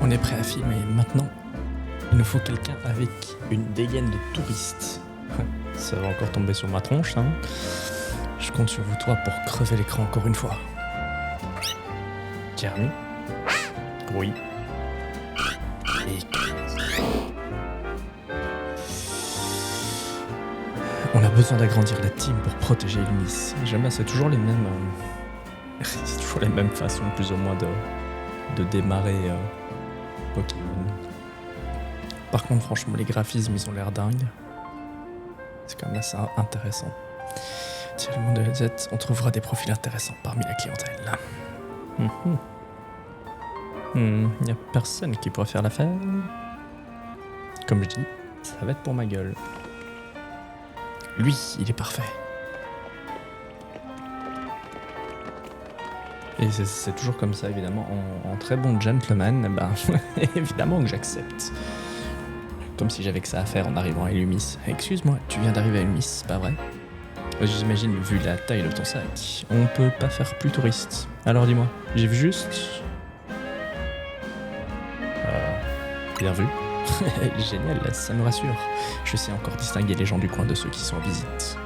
On est prêt à filmer. Maintenant, il nous faut quelqu'un avec une dégaine de touriste. Ça va encore tomber sur ma tronche, hein. Je compte sur vous trois pour crever l'écran encore une fois. Jeremy. Oui. Et... On a besoin d'agrandir la team pour protéger Illumis. Jamais, c'est toujours les mêmes... c'est toujours les mêmes façons, plus ou moins, de démarrer Pokémon. Par contre, franchement, les graphismes, ils ont l'air dingues. C'est quand même assez intéressant. Tiens, le monde de la Z, on trouvera des profils intéressants parmi la clientèle. Y a personne qui pourrait faire l'affaire. Comme je dis, ça va être pour ma gueule. Lui, il est parfait. Et c'est toujours comme ça, évidemment. En très bon gentleman, ben, évidemment que j'accepte. Comme si j'avais que ça à faire en arrivant à Illumis. Excuse-moi, tu viens d'arriver à Illumis, c'est pas vrai? J'imagine, vu la taille de ton sac, on peut pas faire plus touriste. Alors dis-moi, j'ai vu juste... bien vu. Génial, ça me rassure. Je sais encore distinguer les gens du coin de ceux qui sont en visite.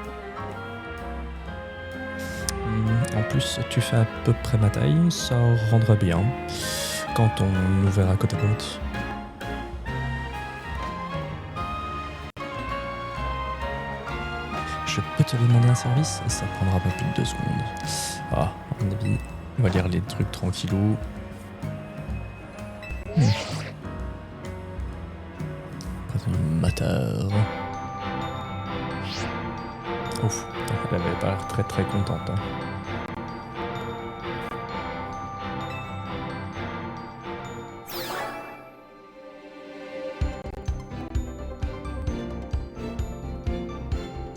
En plus, tu fais à peu près ma taille, ça rendra bien quand on nous verra côte à côte. Je peux te demander un service? Ça prendra pas plus de 2 secondes. Ah, à mon avis, on va lire les trucs tranquillou. Moteur. Ouf, elle avait pas l'air très très contente. Hein.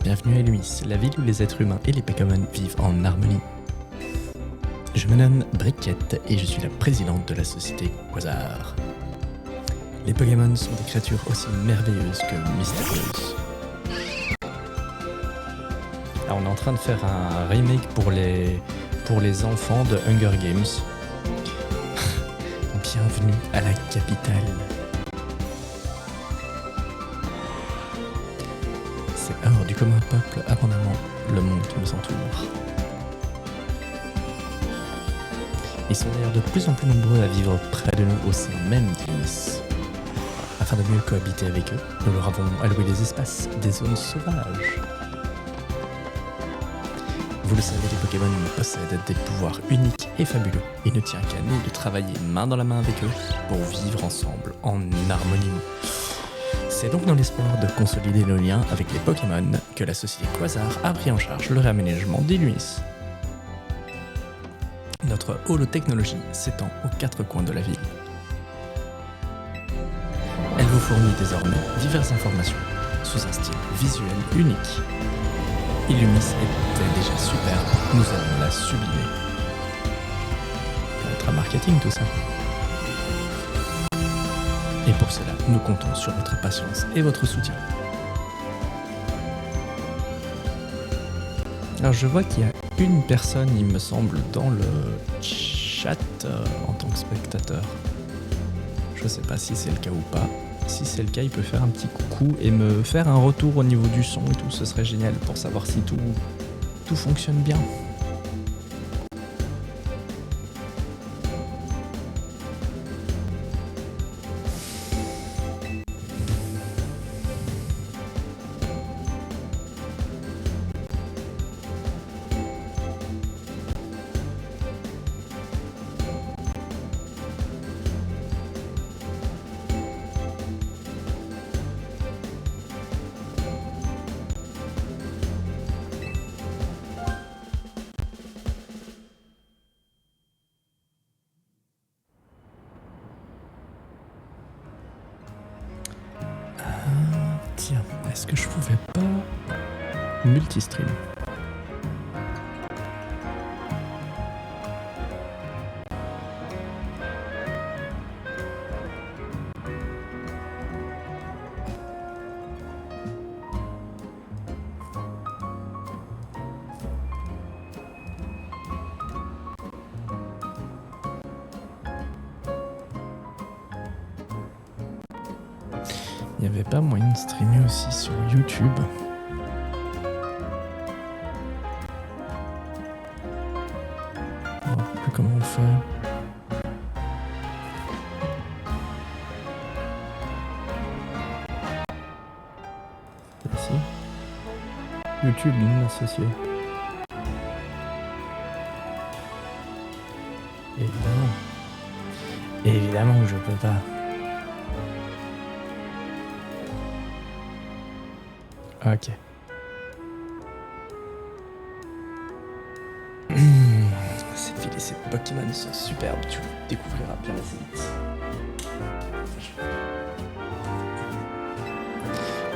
Bienvenue à Illumis, la ville où les êtres humains et les Pokémon vivent en harmonie. Je me nomme Briquette et je suis la présidente de la société Quasar. Les Pokémon sont des créatures aussi merveilleuses que mystérieuses. Alors on est en train de faire un remake pour les enfants de Hunger Games. Bienvenue à la capitale. C'est hors du commun peuple, abondamment le monde qui nous entoure. Ils sont d'ailleurs de plus en plus nombreux à vivre près de nous au sein même d'Illumis. Afin de mieux cohabiter avec eux, nous leur avons alloué des espaces, des zones sauvages. Vous le savez, les Pokémon possèdent des pouvoirs uniques et fabuleux. Il ne tient qu'à nous de travailler main dans la main avec eux pour vivre ensemble en harmonie. C'est donc dans l'espoir de consolider nos liens avec les Pokémon que la société Quasar a pris en charge le réaménagement d'Illumis. Notre holotechnologie s'étend aux 4 coins de la ville. Elle vous fournit désormais diverses informations sous un style visuel unique. Illumis était déjà superbe, nous allons la sublimer. Ça va être un marketing tout ça. Et pour cela, nous comptons sur votre patience et votre soutien. Alors je vois qu'il y a une personne, il me semble, dans le chat en tant que spectateur. Je sais pas si c'est le cas ou pas. Si c'est le cas, il peut faire un petit coucou et me faire un retour au niveau du son et tout. Ce serait génial pour savoir si tout fonctionne bien. Tiens, est-ce que je pouvais pas multistream? Il n'y avait pas moyen de streamer aussi sur YouTube. Je ne sais plus comment on fait. Ici. YouTube non associé. Évidemment. Évidemment que je peux pas. Ok. Ces filles et ces Pokémon sont superbes, tu découvriras bien assez vite.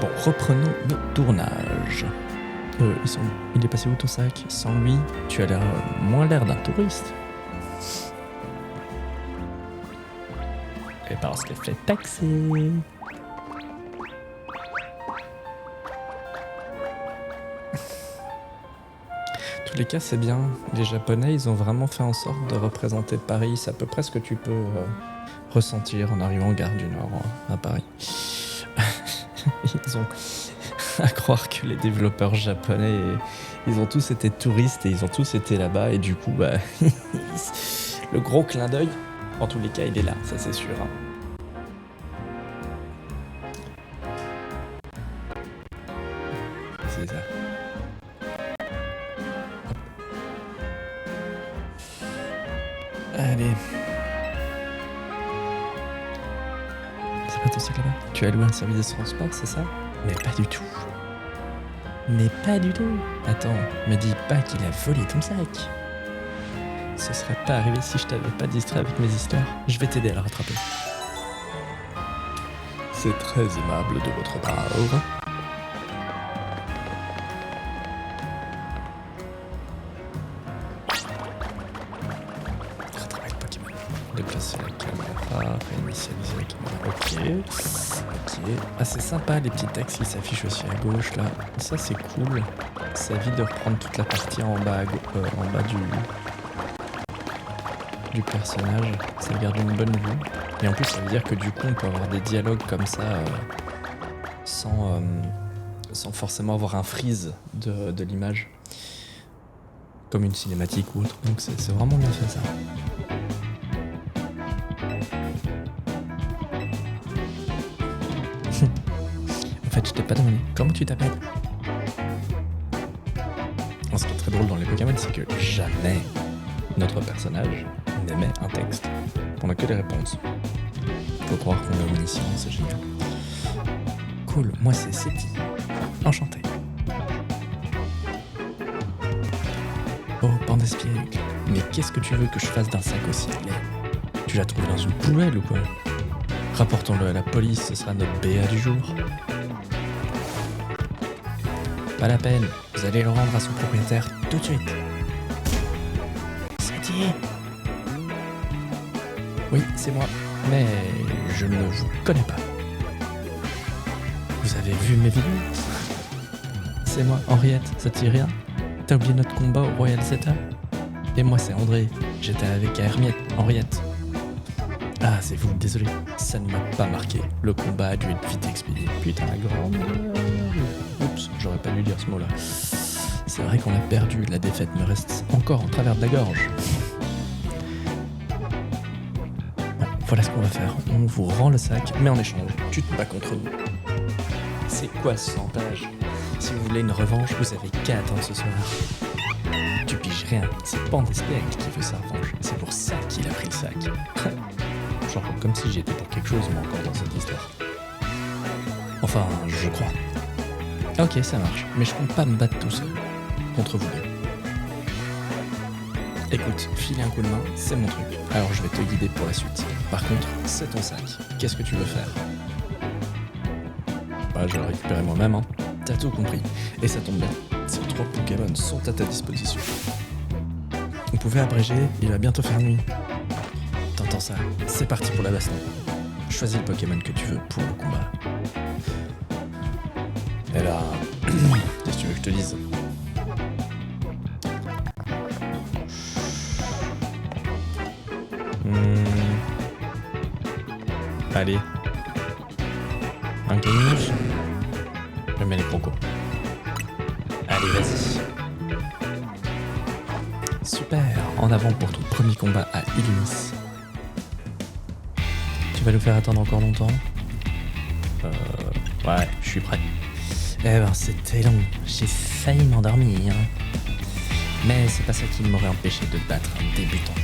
Bon, reprenons le tournage. Il est passé où ton sac? Sans lui, tu as l'air moins l'air d'un touriste. Et parce qu'elle fait taxer. Tous les cas, c'est bien. Les Japonais, ils ont vraiment fait en sorte de représenter Paris. C'est à peu près ce que tu peux ressentir en arrivant en gare du Nord à Paris. Ils ont à croire que les développeurs japonais, ils ont tous été touristes et ils ont tous été là-bas. Et du coup, bah, le gros clin d'œil, en tous les cas, il est là, ça c'est sûr. Hein. C'est ça. Allez. C'est pas ton sac là-bas? Tu as loué un service de transport, c'est ça? Mais pas du tout. Mais pas du tout. Attends, me dis pas qu'il a volé ton sac. Ce serait pas arrivé si je t'avais pas distrait avec mes histoires. Je vais t'aider à le rattraper. C'est très aimable de votre part. Rattraper le Pokémon. Déplacer la caméra, réinitialiser la caméra. Ok. Ah, c'est sympa les petits textes qui s'affichent aussi à gauche là. Ça c'est cool. Ça évite de reprendre toute la partie en bas, en bas du personnage. Ça garde une bonne vue. Et en plus ça veut dire que du coup on peut avoir des dialogues comme ça sans forcément avoir un freeze de l'image. Comme une cinématique ou autre. Donc c'est vraiment bien fait ça. En fait, je t'ai pas demandé comment tu t'appelles. Ce qui est très drôle dans les Pokémon, c'est que jamais notre personnage n'émet un texte. On a que des réponses. Faut croire qu'on est omniscient, c'est génial. Cool, moi c'est Seti. Enchanté. Oh, Pandespiègle. Mais qu'est-ce que tu veux que je fasse d'un sac aussi laid? Tu l'as trouvé dans une poubelle ou quoi? Rapportons-le à la police, ce sera notre BA du jour. Pas la peine, vous allez le rendre à son propriétaire tout de suite. Seti. Oui, c'est moi, mais je ne vous connais pas. Vous avez vu mes vidéos? C'est moi, Henriette, ça te dit rien? T'as oublié notre combat au Royal Zeta? Et moi c'est André, j'étais avec Henriette. Ah, c'est vous, désolé, ça ne m'a pas marqué. Le combat a dû être vite expédié. Putain, la grande... Oups, j'aurais pas dû dire ce mot-là. C'est vrai qu'on a perdu, la défaite me reste encore en travers de la gorge. Bon, voilà ce qu'on va faire. On vous rend le sac, mais en échange, tu te bats contre nous. C'est quoi ce chantage? Si vous voulez une revanche, vous avez qu'à attendre ce soir. Tu piges rien, c'est Pandespiègle qui veut sa revanche. C'est pour ça qu'il a pris le sac. Genre comme si j'étais pour quelque chose, moi, encore dans cette histoire. Enfin, je crois. Ok, ça marche, mais je compte pas me battre tout seul. Contre vous deux. Écoute, filer un coup de main, c'est mon truc. Alors je vais te guider pour la suite. Par contre, c'est ton sac. Qu'est-ce que tu veux faire? Bah, je vais le récupérer moi-même, hein. T'as tout compris. Et ça tombe bien. Ces 3 Pokémon sont à ta disposition. On pouvait abréger, il va bientôt faire nuit. T'entends ça? C'est parti pour la baston. Choisis le Pokémon que tu veux pour le combat. Et là... qu'est-ce que tu veux que je te dise? Allez. Un Kaiminus. Je mets les crocos. Allez, vas-y. Super, en avant pour ton premier combat à Illumis. Tu vas nous faire attendre encore longtemps? Ouais, je suis prêt. Eh ben, c'était long. J'ai failli m'endormir. Mais c'est pas ça qui m'aurait empêché de battre un débutant.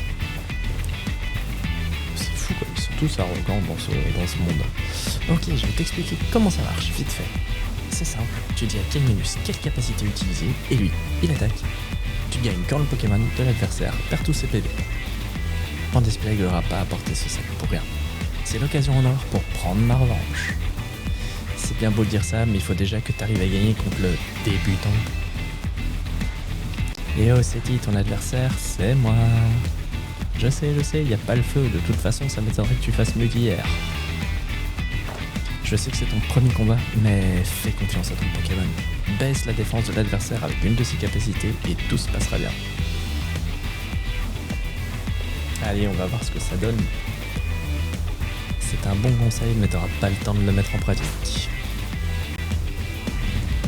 C'est fou quoi, ils sont tous arrogants dans ce monde. Ok, je vais t'expliquer comment ça marche, vite fait. C'est simple, tu dis à Kaiminus quelle capacité utiliser, et lui, il attaque. Tu gagnes quand le Pokémon de l'adversaire perd tous ses PV. Pandesplay n'aura pas apporté ce sac pour rien. C'est l'occasion en or pour prendre ma revanche. C'est bien beau de dire ça, mais il faut déjà que tu arrives à gagner contre le débutant. Et oh, c'est qui ton adversaire? C'est moi. Je sais, y a pas le feu, de toute façon ça m'étonnerait que tu fasses mieux qu'hier. Je sais que c'est ton premier combat, mais fais confiance à ton Pokémon. Baisse la défense de l'adversaire avec une de ses capacités et tout se passera bien. Allez, on va voir ce que ça donne. C'est un bon conseil, mais t'auras pas le temps de le mettre en pratique.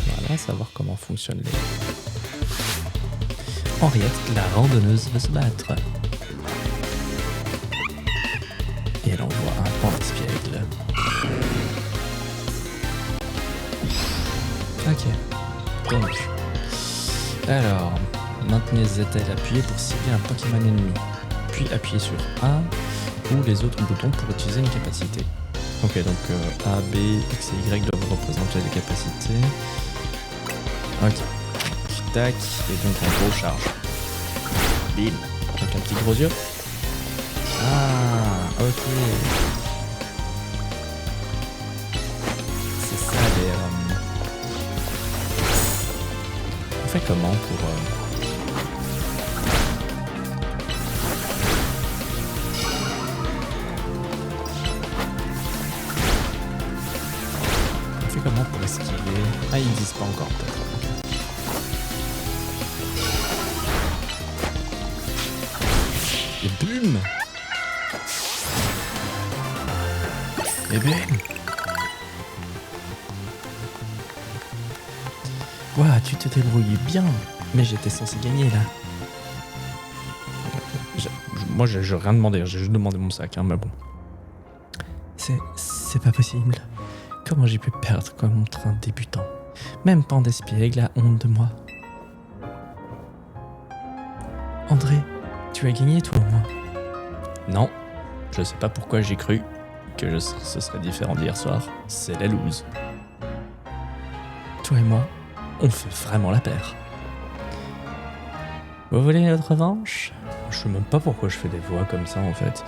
Voilà, savoir comment fonctionnent les... Henriette, la randonneuse, va se battre. Et elle envoie un Pandesplaigle. Ok. Donc. Alors, maintenez ZL appuyé pour cibler un Pokémon ennemi. Puis appuyez sur A ou les autres boutons pour utiliser une capacité. Ok, donc A, B, X et Y doivent représenter les capacités. Ok. Tac, et donc en gros charge. Bim. Avec un petit gros yeux. Ah, ok. C'est ça les... On fait comment pour... On fait comment pour esquiver? Ah, ils disent pas encore peut-être. Et boum! Et boum! Ouah, tu te débrouilles bien! Mais j'étais censé gagner là. Moi j'ai rien demandé, j'ai juste demandé mon sac, hein, mais bon. C'est pas possible. Comment j'ai pu perdre contre un débutant? Même Pandesplaigle a honte de moi. André, tu as gagné toi au moins? Non, je sais pas pourquoi j'ai cru que ce serait différent d'hier soir. C'est la loose. Toi et moi, on fait vraiment la paire. Vous voulez notre revanche? Je sais même pas pourquoi je fais des voix comme ça en fait.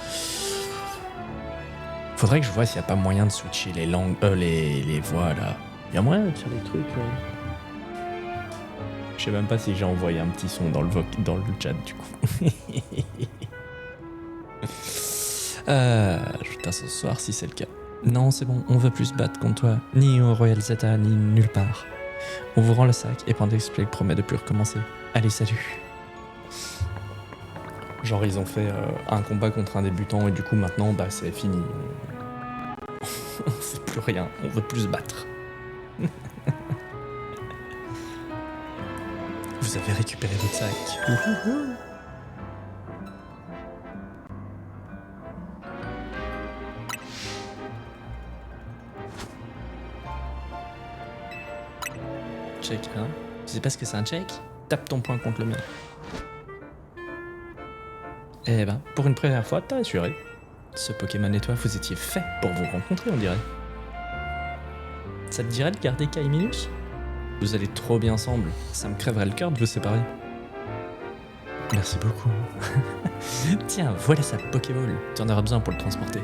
Faudrait que je vois s'il y a pas moyen de switcher les langues, les voix là. Il y a moyen de faire des trucs là. Je sais même pas si j'ai envoyé un petit son dans le chat du coup. Je t'attends ce soir si c'est le cas. Non, c'est bon, on veut plus se battre contre toi, ni au Royal Zeta, ni nulle part. On vous rend le sac et Pandesplaigle promet de plus recommencer. Allez, salut. Genre ils ont fait un combat contre un débutant et du coup maintenant bah c'est fini. On fait plus rien, on veut plus se battre. Vous avez récupéré votre sac. Check 1. Tu sais pas ce que c'est un check? Tape ton poing contre le mien. Eh ben, pour une première fois, t'as assuré. Ce Pokémon et toi, vous étiez faits pour vous rencontrer, on dirait. Ça te dirait de garder Kaiminus? Vous allez trop bien ensemble, ça me crèverait le cœur de vous séparer. Merci beaucoup. Tiens, voilà sa Pokéball, tu en auras besoin pour le transporter.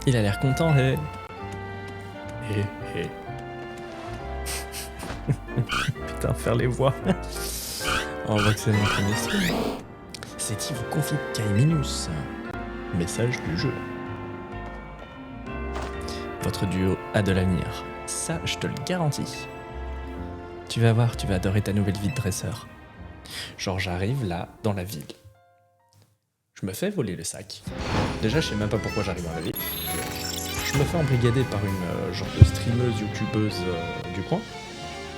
Il a l'air content, hé. Putain, faire les voix. On voit que c'est mon premier stream. C'est-il vous confie Kaiminus? Message du jeu. Votre duo a de l'avenir. Ça, je te le garantis. Tu vas voir, tu vas adorer ta nouvelle vie de dresseur. Genre j'arrive là, dans la ville. Je me fais voler le sac. Déjà je sais même pas pourquoi j'arrive dans la ville. Je me fais embrigader par une genre de streameuse, youtubeuse du coin,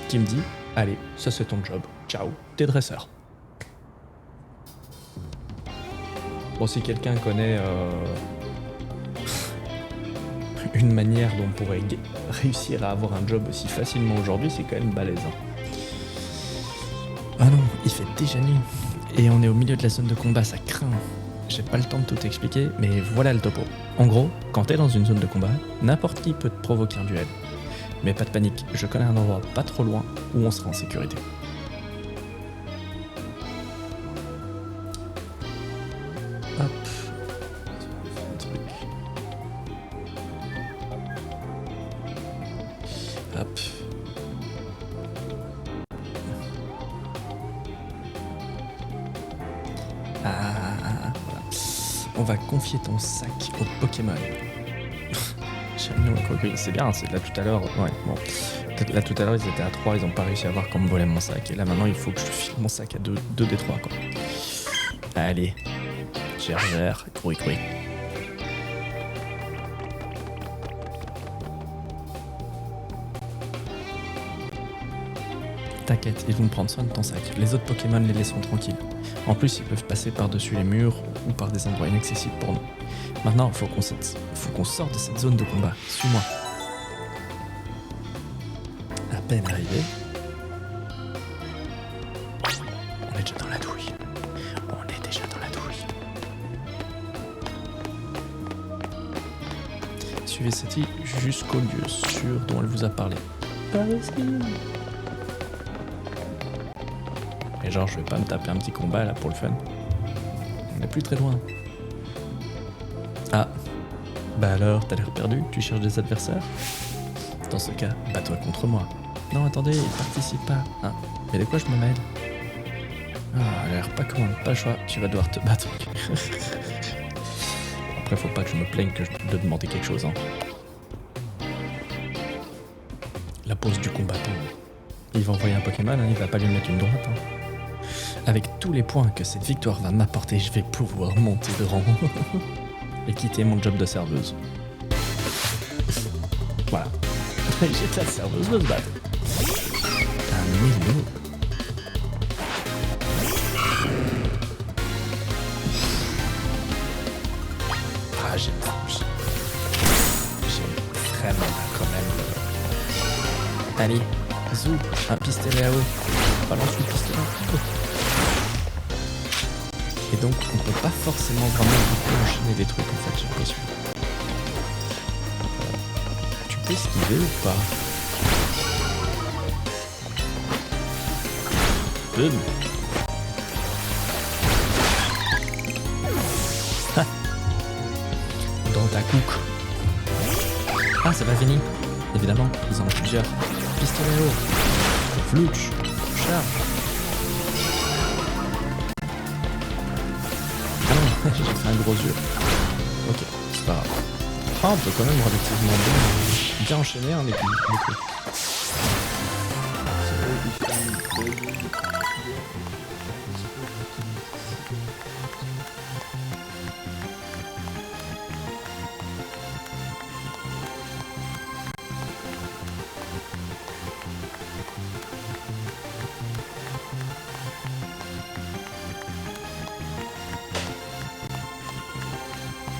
qui me dit « Allez, ça c'est ton job, ciao, t'es dresseur ». Bon, si quelqu'un connaît une manière dont on pourrait réussir à avoir un job aussi facilement aujourd'hui, c'est quand même balèze. Ah non, il fait déjà nuit. Et on est au milieu de la zone de combat, ça craint. J'ai pas le temps de tout expliquer, mais voilà le topo. En gros, quand t'es dans une zone de combat, n'importe qui peut te provoquer un duel. Mais pas de panique, je connais un endroit pas trop loin où on sera en sécurité. Hop. Hop. Voilà. On va confier ton sac au Pokémon. C'est bien, c'est là tout à l'heure. Ouais, bon. Là tout à l'heure ils étaient à 3, ils ont pas réussi à voir comment voler mon sac. Et là maintenant il faut que je file mon sac à 2 des 3 quoi. Allez. Gère, courri. T'inquiète, ils vont prendre soin de ton sac. Les autres Pokémon les laisseront tranquilles. En plus, ils peuvent passer par-dessus les murs ou par des endroits inaccessibles pour nous. Maintenant, faut qu'on sorte de cette zone de combat. Suis-moi. À peine arrivé. On est déjà dans la douille. Suivez cette île jusqu'au lieu sûr dont elle vous a parlé. Par ici. Et genre, je vais pas me taper un petit combat là pour le fun. On est plus très loin. Ah. Bah alors, t'as l'air perdu? Tu cherches des adversaires? Dans ce cas, bats-toi contre moi. Non, attendez, il participe pas. Ah. Mais de quoi je me mêle? Ah, elle a l'air pas commande, pas le choix. Tu vas devoir te battre. Après, faut pas que je me plaigne de demander quelque chose. Hein. La pose du combattant. Il va envoyer un Pokémon, hein, il va pas lui mettre une droite. Hein. Avec tous les points que cette victoire va m'apporter, je vais pouvoir monter de rang et quitter mon job de serveuse. Voilà. J'ai la serveuse de se battre. Un million. Ah, j'ai vraiment quand même. Allez, zou, un pistolet à eau. Balance le pistolet. Oh. Et donc, on peut pas forcément vraiment beaucoup enchaîner des trucs en fait, j'ai l'impression. Tu peux esquiver ou pas? Boum. Dans ta couque. Ah, c'est pas fini. Évidemment, ils en ont plusieurs. Pistolet haut. Flouch. Charge. Ah non, j'ai fait un gros yeux. Ok, c'est pas grave. Ah, on peut quand même relativement bien enchaîner hein, les coups.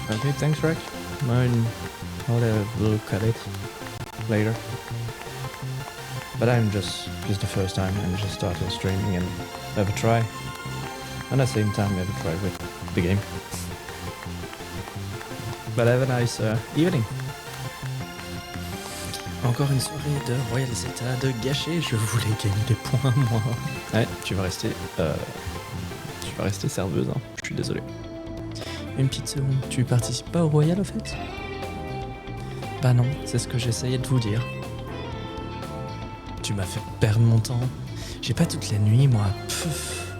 Okay, thanks, Rex. I'll have a look at it later. But I'm just the first time. I'm just starting streaming and have a try. And at the same time, have a try with the game. But have a nice evening. Encore une soirée de Royal Zeta de gâcher. Je voulais gagner des points, moi. Ouais, tu vas rester serveuse. Hein. Je suis désolé. Une petite seconde, tu participes pas au Royal au fait? Bah non, c'est ce que j'essayais de vous dire. Tu m'as fait perdre mon temps. J'ai pas toute la nuit, moi. Pfff.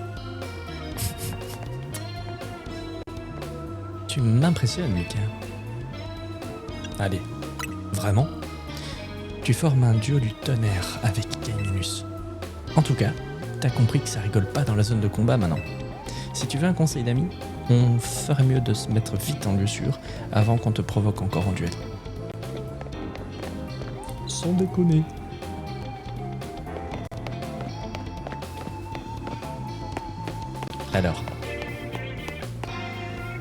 Tu m'impressionnes, Mika. Allez, vraiment? Tu formes un duo du tonnerre avec Kaiminus. En tout cas, t'as compris que ça rigole pas dans la zone de combat maintenant. Si tu veux un conseil d'ami, on ferait mieux de se mettre vite en lieu sûr avant qu'on te provoque encore en duel. Sans déconner. Alors.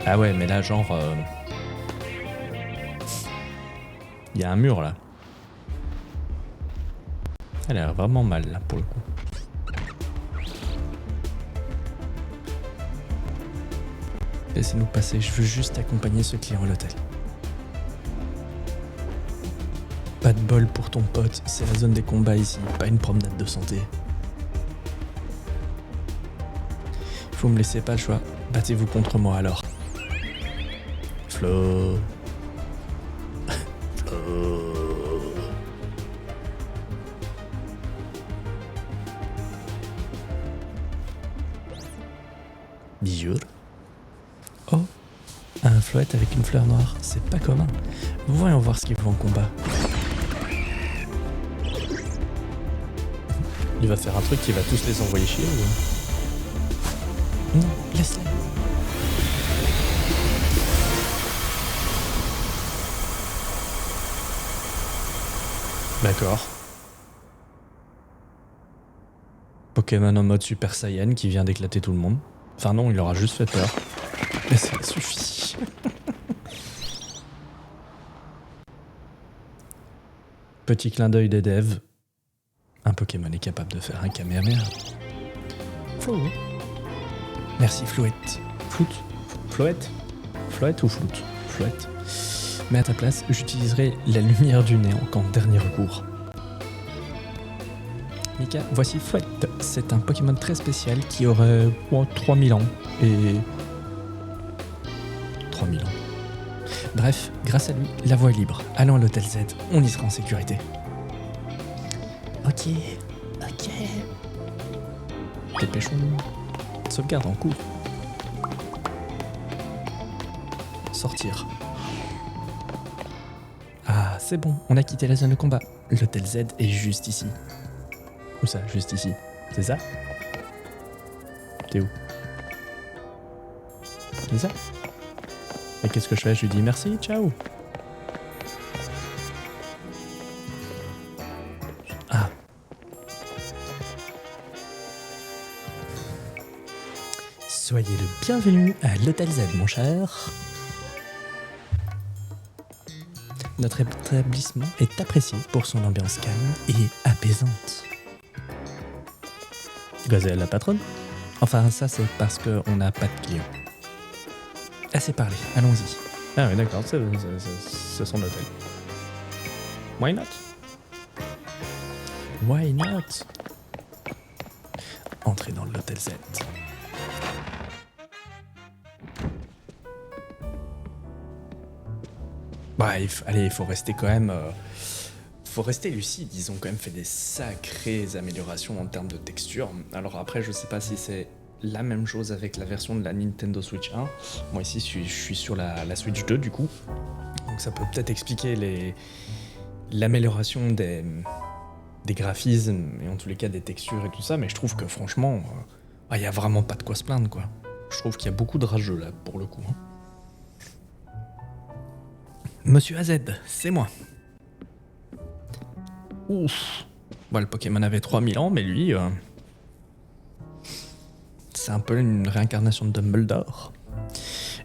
Ah ouais, mais là, genre... Il y a un mur, là. Elle a l'air vraiment mal, là, pour le coup. Laissez-nous passer, je veux juste accompagner ce client à l'hôtel. Pas de bol pour ton pote, c'est la zone des combats ici, pas une promenade de santé. Vous me laissez pas le choix, battez-vous contre moi alors. Flo. Flo. Bijou. Oh, un Floette avec une fleur noire, c'est pas commun. Voyons voir ce qu'il vaut en combat. Il va faire un truc qui va tous les envoyer chier ou... Non, laisse-les. D'accord. Pokémon en mode Super Saiyan qui vient d'éclater tout le monde. Enfin non, il leur a juste fait peur. Mais ça suffit. Petit clin d'œil des devs. Un Pokémon est capable de faire un Kamehameha. Flo. Merci Floette. Floute. Floette. Floette ou floute? Floette. Mais à ta place, j'utiliserai la lumière du néant qu'en dernier recours. Mika, voici Floette. C'est un Pokémon très spécial qui aurait 3000 ans. Et... 3000 ans. Bref, grâce à lui, la voie est libre. Allons à l'hôtel Z, on y sera en sécurité. Ok. Dépêchons. Sauvegarde en cours. Sortir. Ah, c'est bon, on a quitté la zone de combat. L'hôtel Z est juste ici. Où ça, juste ici? C'est ça? T'es où? C'est ça? Et qu'est-ce que je fais? Je lui dis merci, ciao. Ah. Soyez le bienvenu à l'hôtel Z, mon cher. Notre établissement est apprécié pour son ambiance calme et apaisante. Gazelle la patronne? Enfin, ça c'est parce qu'on n'a pas de clients. Assez parlé, allons-y. Ah oui, d'accord, c'est son hôtel. Why not? Why not? Entrez dans l'hôtel Z. Bref, allez, il faut rester quand même... faut rester lucide, ils ont quand même fait des sacrées améliorations en termes de texture. Alors après, je sais pas si c'est la même chose avec la version de la Nintendo Switch 1. Moi ici, je suis sur la Switch 2 du coup. Donc ça peut peut-être expliquer l'amélioration des graphismes et en tous les cas des textures et tout ça. Mais je trouve que franchement, il y a vraiment pas de quoi se plaindre quoi. Je trouve qu'il y a beaucoup de rageux là pour le coup. Monsieur AZ, c'est moi. Ouf. Bon, le Pokémon avait 3000 ans, mais lui... c'est un peu une réincarnation de Dumbledore.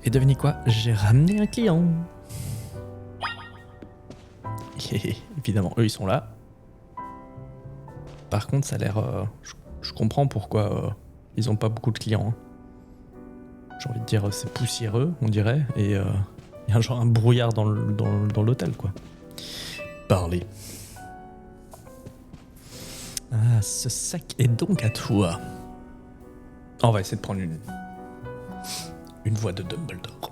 Et devinez quoi? J'ai ramené un client. Évidemment, eux, ils sont là. Par contre, ça a l'air... je comprends pourquoi ils ont pas beaucoup de clients. J'ai envie de dire, c'est poussiéreux, on dirait, et... il y a genre un brouillard dans l'hôtel, quoi. Parlez. Ah, ce sac est donc à toi. On va essayer de prendre une voix de Dumbledore.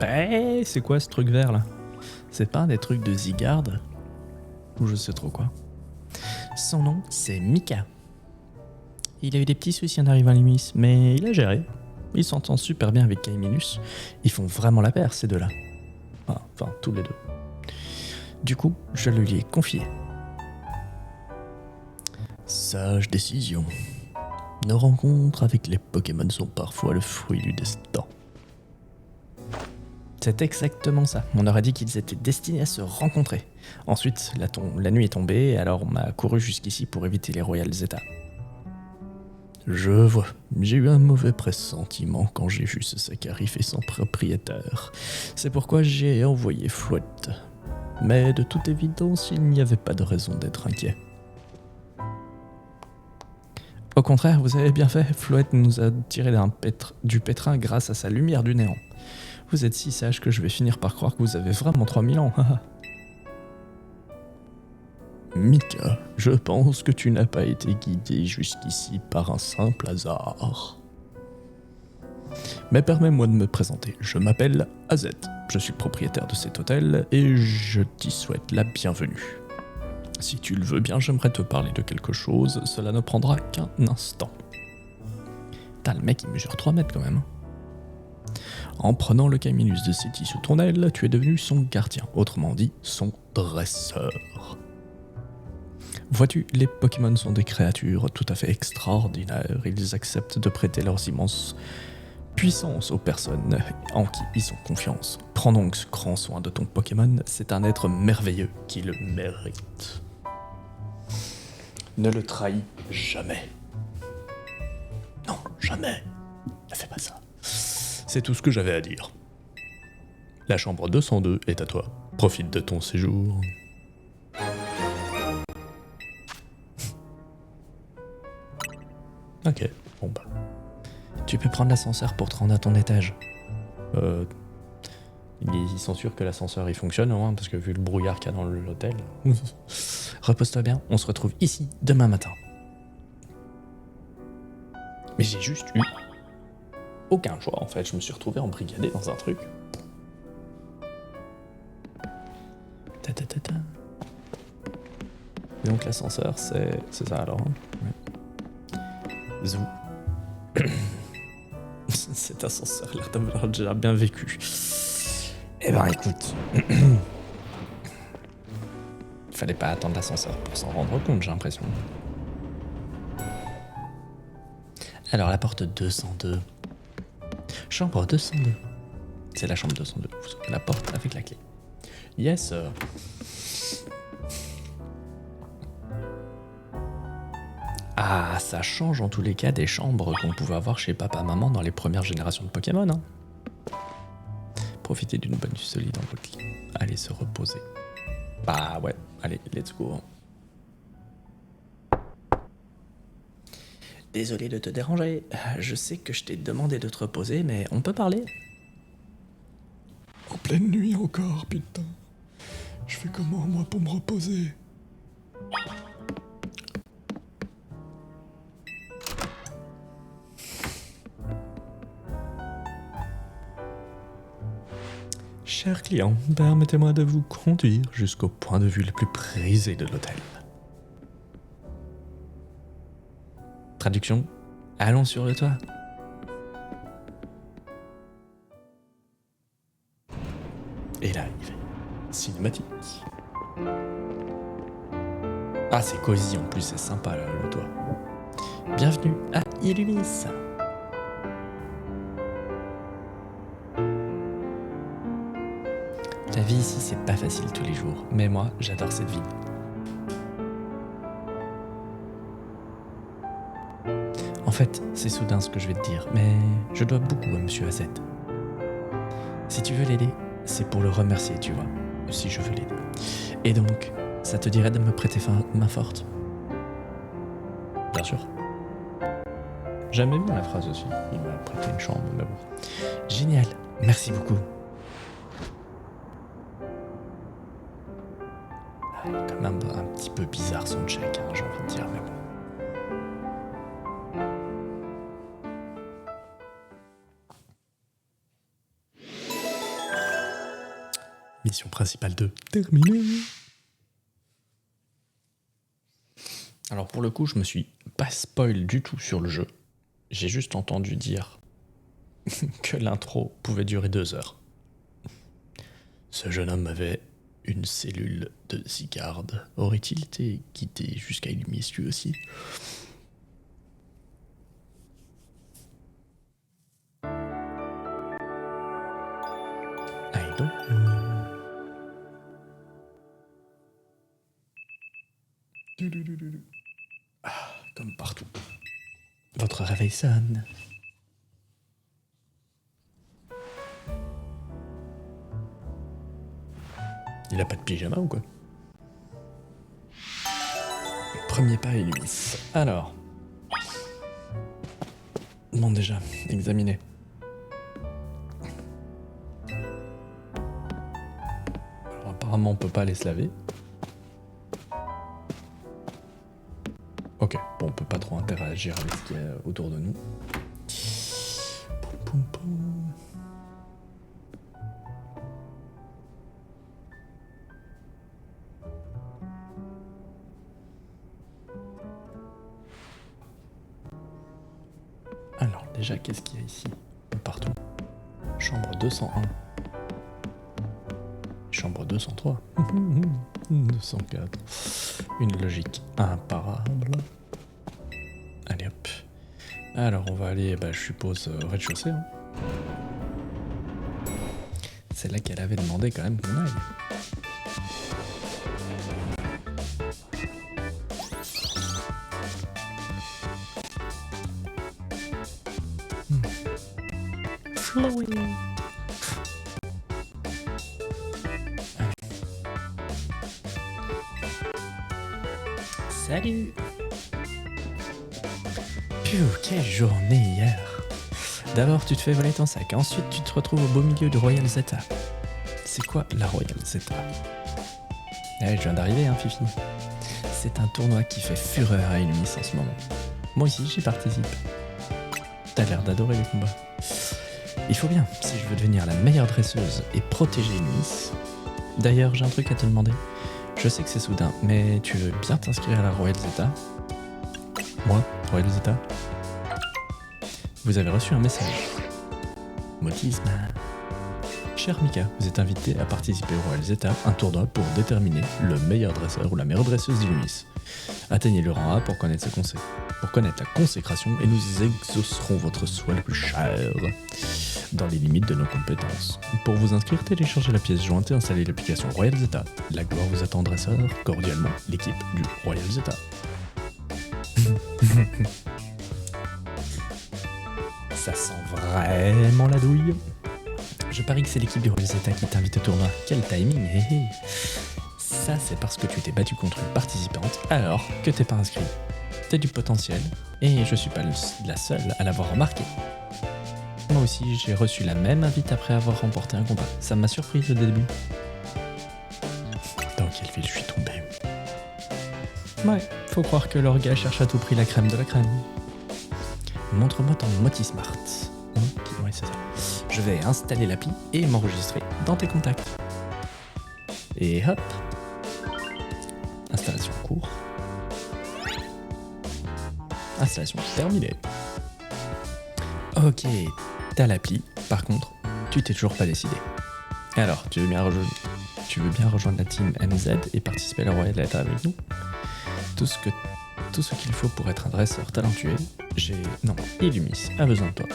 Hey, c'est quoi ce truc vert, là? C'est pas un des trucs de Zygarde? Ou je sais trop quoi. Son nom, c'est Mika. Il a eu des petits soucis en arrivant à Limis, mais il a géré. Il s'entend super bien avec Kaiminus. Ils font vraiment la paire, ces deux-là. Enfin, tous les deux. Du coup, je le lui ai confié. Sage décision. Nos rencontres avec les Pokémon sont parfois le fruit du destin. C'est exactement ça. On aurait dit qu'ils étaient destinés à se rencontrer. Ensuite, la nuit est tombée, alors on m'a couru jusqu'ici pour éviter les Royal Zeta. Je vois. J'ai eu un mauvais pressentiment quand j'ai vu ce sac arriver sans propriétaire. C'est pourquoi j'ai envoyé Flouette. Mais de toute évidence, il n'y avait pas de raison d'être inquiet. Au contraire, vous avez bien fait, Flouette nous a tiré du pétrin grâce à sa lumière du néant. Vous êtes si sage que je vais finir par croire que vous avez vraiment 3000 ans. Mika, je pense que tu n'as pas été guidé jusqu'ici par un simple hasard. Mais permets-moi de me présenter. Je m'appelle AZ. Je suis le propriétaire de cet hôtel et je t'y souhaite la bienvenue. Si tu le veux bien, j'aimerais te parler de quelque chose. Cela ne prendra qu'un instant. Putain, le mec il mesure 3 mètres quand même. En prenant le Caminus de Ceti sous ton aile, tu es devenu son gardien, autrement dit son dresseur. Vois-tu, les Pokémon sont des créatures tout à fait extraordinaires. Ils acceptent de prêter leurs immenses puissances aux personnes en qui ils ont confiance. Prends donc grand soin de ton Pokémon, c'est un être merveilleux qui le mérite. Ne le trahis jamais. Non, jamais. Ne fais pas ça. C'est tout ce que j'avais à dire. La chambre 202 est à toi. Profite de ton séjour. Ok, bon bah. Tu peux prendre l'ascenseur pour te rendre à ton étage. Ils sont sûrs que l'ascenseur il fonctionne au moins, parce que vu le brouillard qu'il y a dans l'hôtel. Repose-toi bien, on se retrouve ici demain matin. Mais j'ai juste eu aucun choix en fait, je me suis retrouvé embrigadé dans un truc. Ta. Et donc l'ascenseur c'est ça alors. Ouais. Zou. Cet ascenseur a l'air d'avoir déjà bien vécu. Eh ben écoute. Il fallait pas attendre l'ascenseur pour s'en rendre compte, j'ai l'impression. Alors la porte 202. Chambre 202. C'est la chambre 202. Vous ouvrez la porte avec la clé. Yes. Ah, ça change en tous les cas des chambres qu'on pouvait avoir chez papa-maman dans les premières générations de Pokémon. Hein. Profitez d'une bonne nuit solide dans votre lit. Allez se reposer. Bah ouais, allez, let's go. Désolé de te déranger. Je sais que je t'ai demandé de te reposer, mais on peut parler? En pleine nuit encore, putain. Je fais comment, moi, pour me reposer? Cher client, permettez-moi de vous conduire jusqu'au point de vue le plus prisé de l'hôtel. Traduction, allons sur le toit. Et là, il fait cinématique. Ah, c'est cosy en plus, c'est sympa là, le toit. Bienvenue à Illumis. La vie ici, c'est pas facile tous les jours, mais moi, j'adore cette vie. En fait, c'est soudain ce que je vais te dire, mais je dois beaucoup à Monsieur AZ. Si tu veux l'aider, c'est pour le remercier, tu vois, si je veux l'aider. Et donc, ça te dirait de me prêter main forte? Bien sûr. J'aimais bien la phrase aussi, il m'a prêté une chambre, mais bon. Génial, merci beaucoup. Il est quand même un petit peu bizarre son check, hein, j'ai envie de dire, mais bon. Mission principale 2 terminée. Alors pour le coup, je me suis pas spoil du tout sur le jeu. J'ai juste entendu dire que l'intro pouvait durer 2 heures. Ce jeune homme avait Une cellule de Zygarde. Aurait-il été guidé jusqu'à Illumis lui aussi? I don't know. Ah, comme partout. Votre réveil sonne. Il a pas de pyjama ou quoi? Premier pas Illumis. Alors. Bon déjà, examiner. Alors apparemment on peut pas aller se laver. Ok, bon on peut pas trop interagir avec ce qu'il y a autour de nous. Poum, poum, poum. Alors déjà qu'est-ce qu'il y a ici? Partout. Chambre 201. Chambre 203. 204. Une logique imparable. Allez hop. Alors on va aller, je suppose, au rez-de-chaussée. Hein. C'est là qu'elle avait demandé quand même qu'on aille. Flowing. Salut. Piou, quelle journée hier. D'abord tu te fais voler ton sac, ensuite tu te retrouves au beau milieu du Royal Zeta. C'est quoi la Royal Zeta? Je viens d'arriver, hein, Fifi. C'est un tournoi qui fait fureur à Illumis en ce moment. Moi aussi j'y participe. T'as l'air d'adorer les combats. Il faut bien, si je veux devenir la meilleure dresseuse et protéger Illumis. D'ailleurs, j'ai un truc à te demander. Je sais que c'est soudain, mais tu veux bien t'inscrire à la Royal Zeta? Moi, Royal Zeta? Vous avez reçu un message. Motisme. Cher Mika, vous êtes invité à participer au Royal Zeta, un tournoi pour déterminer le meilleur dresseur ou la meilleure dresseuse d'Illumis. Atteignez le rang A pour connaître la consécration et nous exaucerons votre souhait le plus cher dans les limites de nos compétences. Pour vous inscrire, téléchargez la pièce jointe et installez l'application Royal Zeta. La gloire vous attend, dresseur. Cordialement, l'équipe du Royal Zeta. Ça sent vraiment la douille. Je parie que c'est l'équipe du Royal Zeta qui t'invite au tournoi. Quel timing, hé hé. Ça, c'est parce que tu t'es battu contre une participante alors que t'es pas inscrit. T'as du potentiel, et je suis pas la seule à l'avoir remarqué. Moi aussi, j'ai reçu la même invite après avoir remporté un combat. Ça m'a surprise au début. Dans quelle ville je suis tombé? Ouais, faut croire que l'orga cherche à tout prix la crème de la crème. Montre-moi ton Motismart. Ouais, c'est ça. Je vais installer l'appli et m'enregistrer dans tes contacts. Et hop. Installation en cours. Installation terminée. Ok, t'as l'appli. Par contre, tu t'es toujours pas décidé. Alors, tu veux bien rejoindre la team MZ et participer à la Royal Zeta avec nous? Tout ce qu'il faut pour être un dresseur talentueux, Illumis a besoin de toi.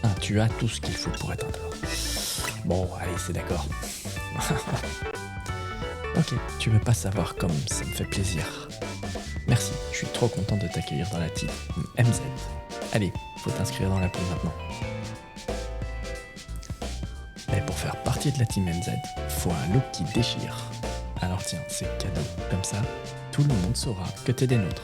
Ah, tu as tout ce qu'il faut pour être un dresseur. Bon, allez, c'est d'accord. Ok, tu veux pas savoir comme ça me fait plaisir. Merci, je suis trop content de t'accueillir dans la team MZ. Allez, faut t'inscrire dans l'appli maintenant. Mais pour faire partie de la team MZ, faut un look qui déchire. Alors tiens, c'est cadeau. Comme ça, tout le monde saura que t'es des nôtres.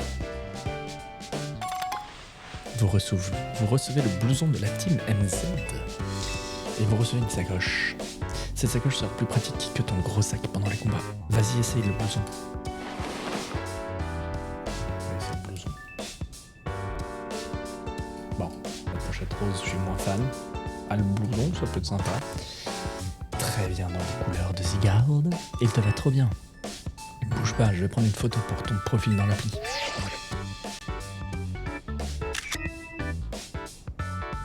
Vous recevez le blouson de la team MZ. Et vous recevez une sacoche. Cette sacoche sera plus pratique que ton gros sac pendant les combats. Vas-y, essaye le blouson. Oui, c'est le blouson. Bon, la pochette rose, je suis moins fan. Ah, le blouson, ça peut être sympa. Très bien dans les couleurs de Zygarde. Il te va trop bien. Bouge pas, je vais prendre une photo pour ton profil dans l'appli.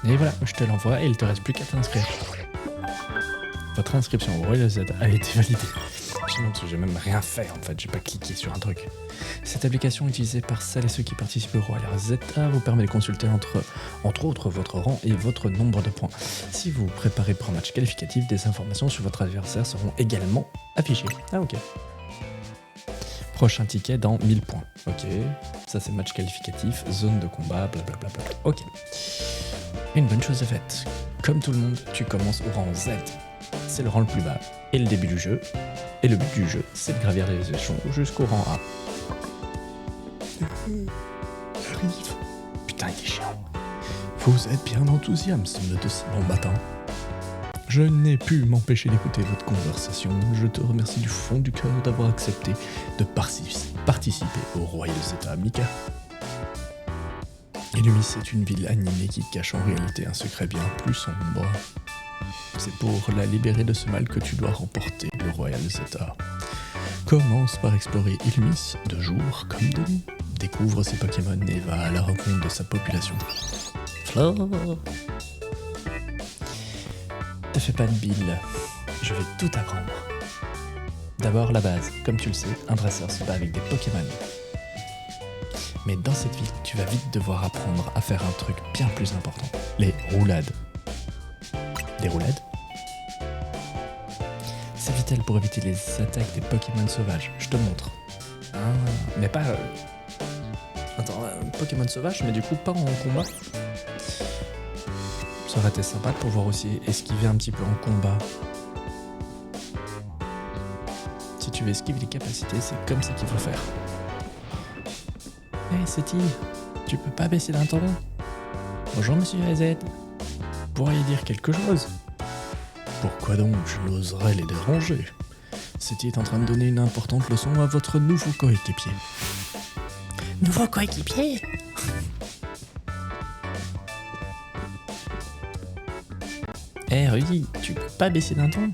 Et voilà, je te l'envoie et il te reste plus qu'à t'inscrire. Votre inscription au Royal Z a été validée. Sinon, parce que j'ai même rien fait en fait, j'ai pas cliqué sur un truc. Cette application utilisée par celles et ceux qui participent au Royal ZA vous permet de consulter entre autres votre rang et votre nombre de points. Si vous préparez pour un match qualificatif, des informations sur votre adversaire seront également affichées. Ah ok. Prochain ticket dans 1000 points. Ok, ça c'est match qualificatif, zone de combat, blablabla. Ok. Une bonne chose est faite. Comme tout le monde, tu commences au rang Z. C'est le rang le plus bas et le début du jeu. Et le but du jeu, c'est de gravir les échelons jusqu'au rang A. J'arrive. Putain, il est chiant. Vous êtes bien enthousiaste de ce bon matin. Je n'ai pu m'empêcher d'écouter votre conversation. Je te remercie du fond du cœur d'avoir accepté de participer au Royal Zeta, Mika. Illumis est une ville animée qui cache en réalité un secret bien plus sombre. C'est pour la libérer de ce mal que tu dois remporter le Royal Zeta. Commence par explorer Illumis de jour comme de nuit. Découvre ses Pokémon et va à la rencontre de sa population. Flore. Te fais pas de bile, je vais tout apprendre. D'abord la base, comme tu le sais, un dresseur se bat avec des Pokémon. Mais dans cette ville, tu vas vite devoir apprendre à faire un truc bien plus important. Les roulades. Des roulades ? C'est vital pour éviter les attaques des Pokémon sauvages. Je te montre. Ah, mais pas... Attends, Pokémon sauvage, mais du coup pas en combat. Ça aurait été sympa de pouvoir aussi esquiver un petit peu en combat. Si tu veux esquiver les capacités, c'est comme ça qu'il faut faire. Hey Seti, tu peux pas baisser d'un ton ? Bonjour Monsieur AZ. Pourriez dire quelque chose ? Pourquoi donc je n'oserais les déranger ? Seti est en train de donner une importante leçon à votre nouveau coéquipier. Nouveau coéquipier ? Eh Rudy, tu peux pas baisser d'un ton ?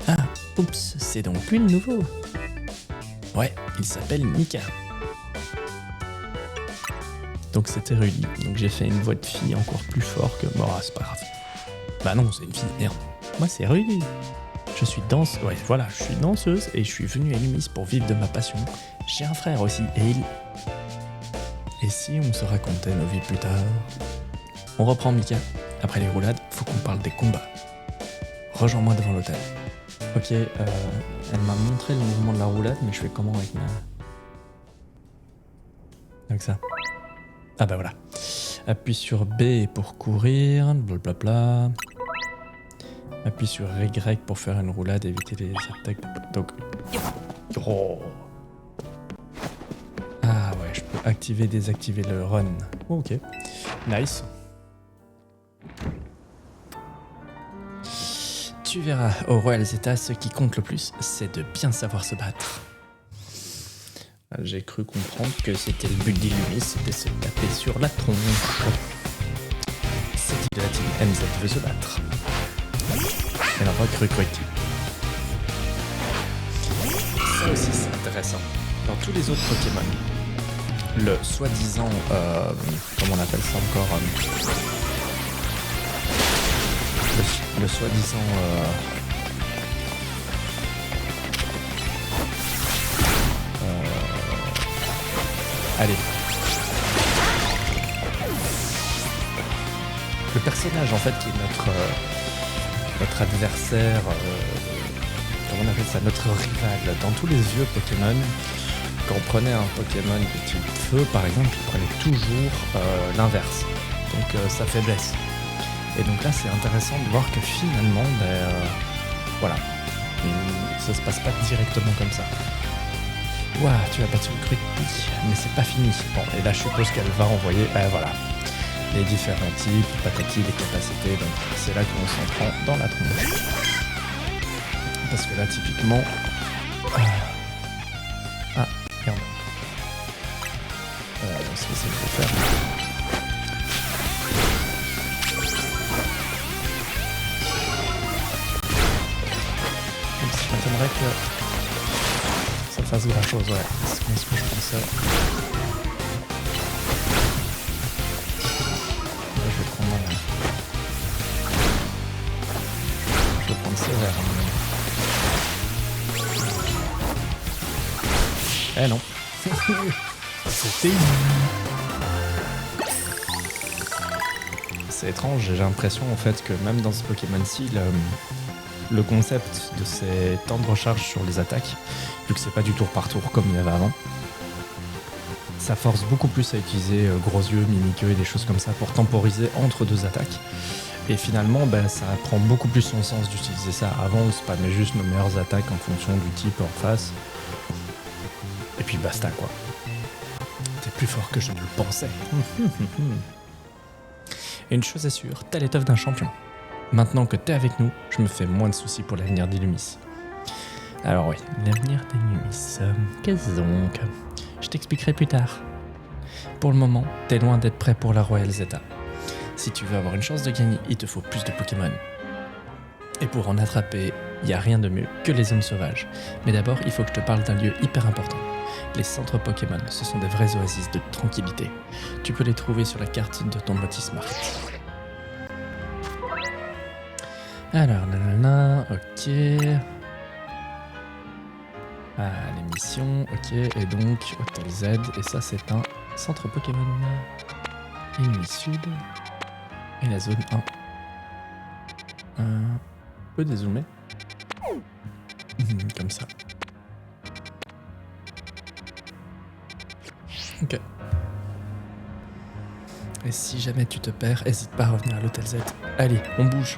Ah, oups, c'est donc lui le nouveau. Ouais, il s'appelle Mika. Donc c'était Rudy, donc j'ai fait une voix de fille encore plus fort que... Bon, c'est pas grave. Bah non, c'est une fille, merde. Moi c'est Rudy. Je suis je suis danseuse et je suis venue à Illumis pour vivre de ma passion. J'ai un frère aussi et il... Et si on se racontait nos vies plus tard ? On reprend Mika. Après les roulades, faut qu'on parle des combats. Rejoins-moi devant l'hôtel. Ok, elle m'a montré le mouvement de la roulade, mais je fais comment avec ma... Avec ça. Ah bah voilà. Appuie sur B pour courir, blablabla. Appuie sur Y pour faire une roulade et éviter les attaques. Donc... Oh. Ah ouais, je peux activer, désactiver le run. Oh, ok. Nice. Tu verras, au Royal Zeta, ce qui compte le plus, c'est de bien savoir se battre. J'ai cru comprendre que c'était le but d'Illumis, c'était se taper sur la tronche. Cette de la team MZ veut se battre. Elle en va cru. Ça aussi c'est intéressant. Dans tous les autres Pokémon, le soi-disant, comment on appelle ça encore, le soi-disant allez. Le personnage en fait qui est notre adversaire, comment on appelle ça, notre rival. Dans tous les vieux Pokémon, quand on prenait un Pokémon de type feu par exemple, il prenait toujours l'inverse. Donc sa faiblesse. Et donc là, c'est intéressant de voir que finalement, voilà, ça se passe pas directement comme ça. Ouah, tu as battu le Crucky, mais c'est pas fini. Bon, et là, je suppose qu'elle va envoyer, voilà, les différents types, patati, les capacités. Donc c'est là qu'on s'en prend dans la tronche. Parce que là, typiquement, merde. On se essayer de le faire. J'aimerais que ça fasse grand chose, ouais. C'est ce que je pensais. Là, je vais prendre Je vais prendre sévère. Eh non. C'était... C'est étrange, j'ai l'impression en fait que même dans ce Pokémon-ci, le concept de ces temps de recharge sur les attaques, vu que c'est pas du tour par tour comme il y avait avant, ça force beaucoup plus à utiliser gros yeux, mimiqueux et des choses comme ça pour temporiser entre deux attaques. Et finalement, ça prend beaucoup plus son sens d'utiliser ça. Avant, on spammait juste nos meilleures attaques en fonction du type en face. Et puis basta quoi. T'es plus fort que je ne le pensais. Et une chose est sûre, t'as l'étoffe d'un champion. Maintenant que t'es avec nous, je me fais moins de soucis pour l'avenir d'Illumis. Alors oui, l'avenir d'Illumis. Qu'est-ce donc? Je t'expliquerai plus tard. Pour le moment, t'es loin d'être prêt pour la Royal Zeta. Si tu veux avoir une chance de gagner, il te faut plus de Pokémon. Et pour en attraper, il n'y a rien de mieux que les zones sauvages. Mais d'abord, il faut que je te parle d'un lieu hyper important. Les centres Pokémon, ce sont des vraies oasis de tranquillité. Tu peux les trouver sur la carte de ton Motismart. Alors, nanana, ok. Ah, les missions, ok. Et donc, Hôtel Z, et ça c'est un centre Pokémon. Ennemi Sud. Et la zone 1. On peut dézoomer. Comme ça. Ok. Et si jamais tu te perds, hésite pas à revenir à l'Hôtel Z. Allez, on bouge.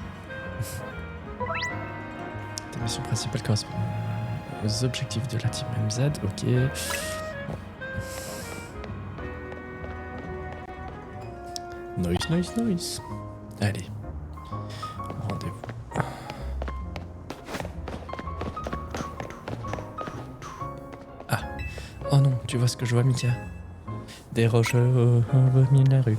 Ta mission principale correspond aux objectifs de la team MZ, ok. Bon. Noise. Allez. Rendez-vous. Ah. Oh non, tu vois ce que je vois, Mika? Des roches au milieu de la rue.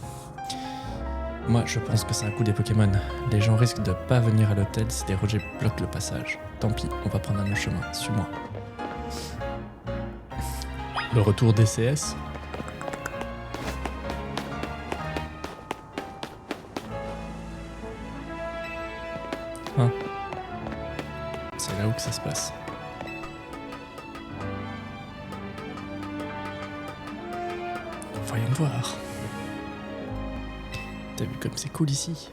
Moi, je pense que c'est un coup des Pokémon. Les gens risquent de pas venir à l'hôtel si des rejets bloquent le passage. Tant pis, on va prendre un autre chemin. Suis-moi. Le retour des CS. Hein? C'est là où que ça se passe. Voyons voir. T'as vu comme c'est cool ici?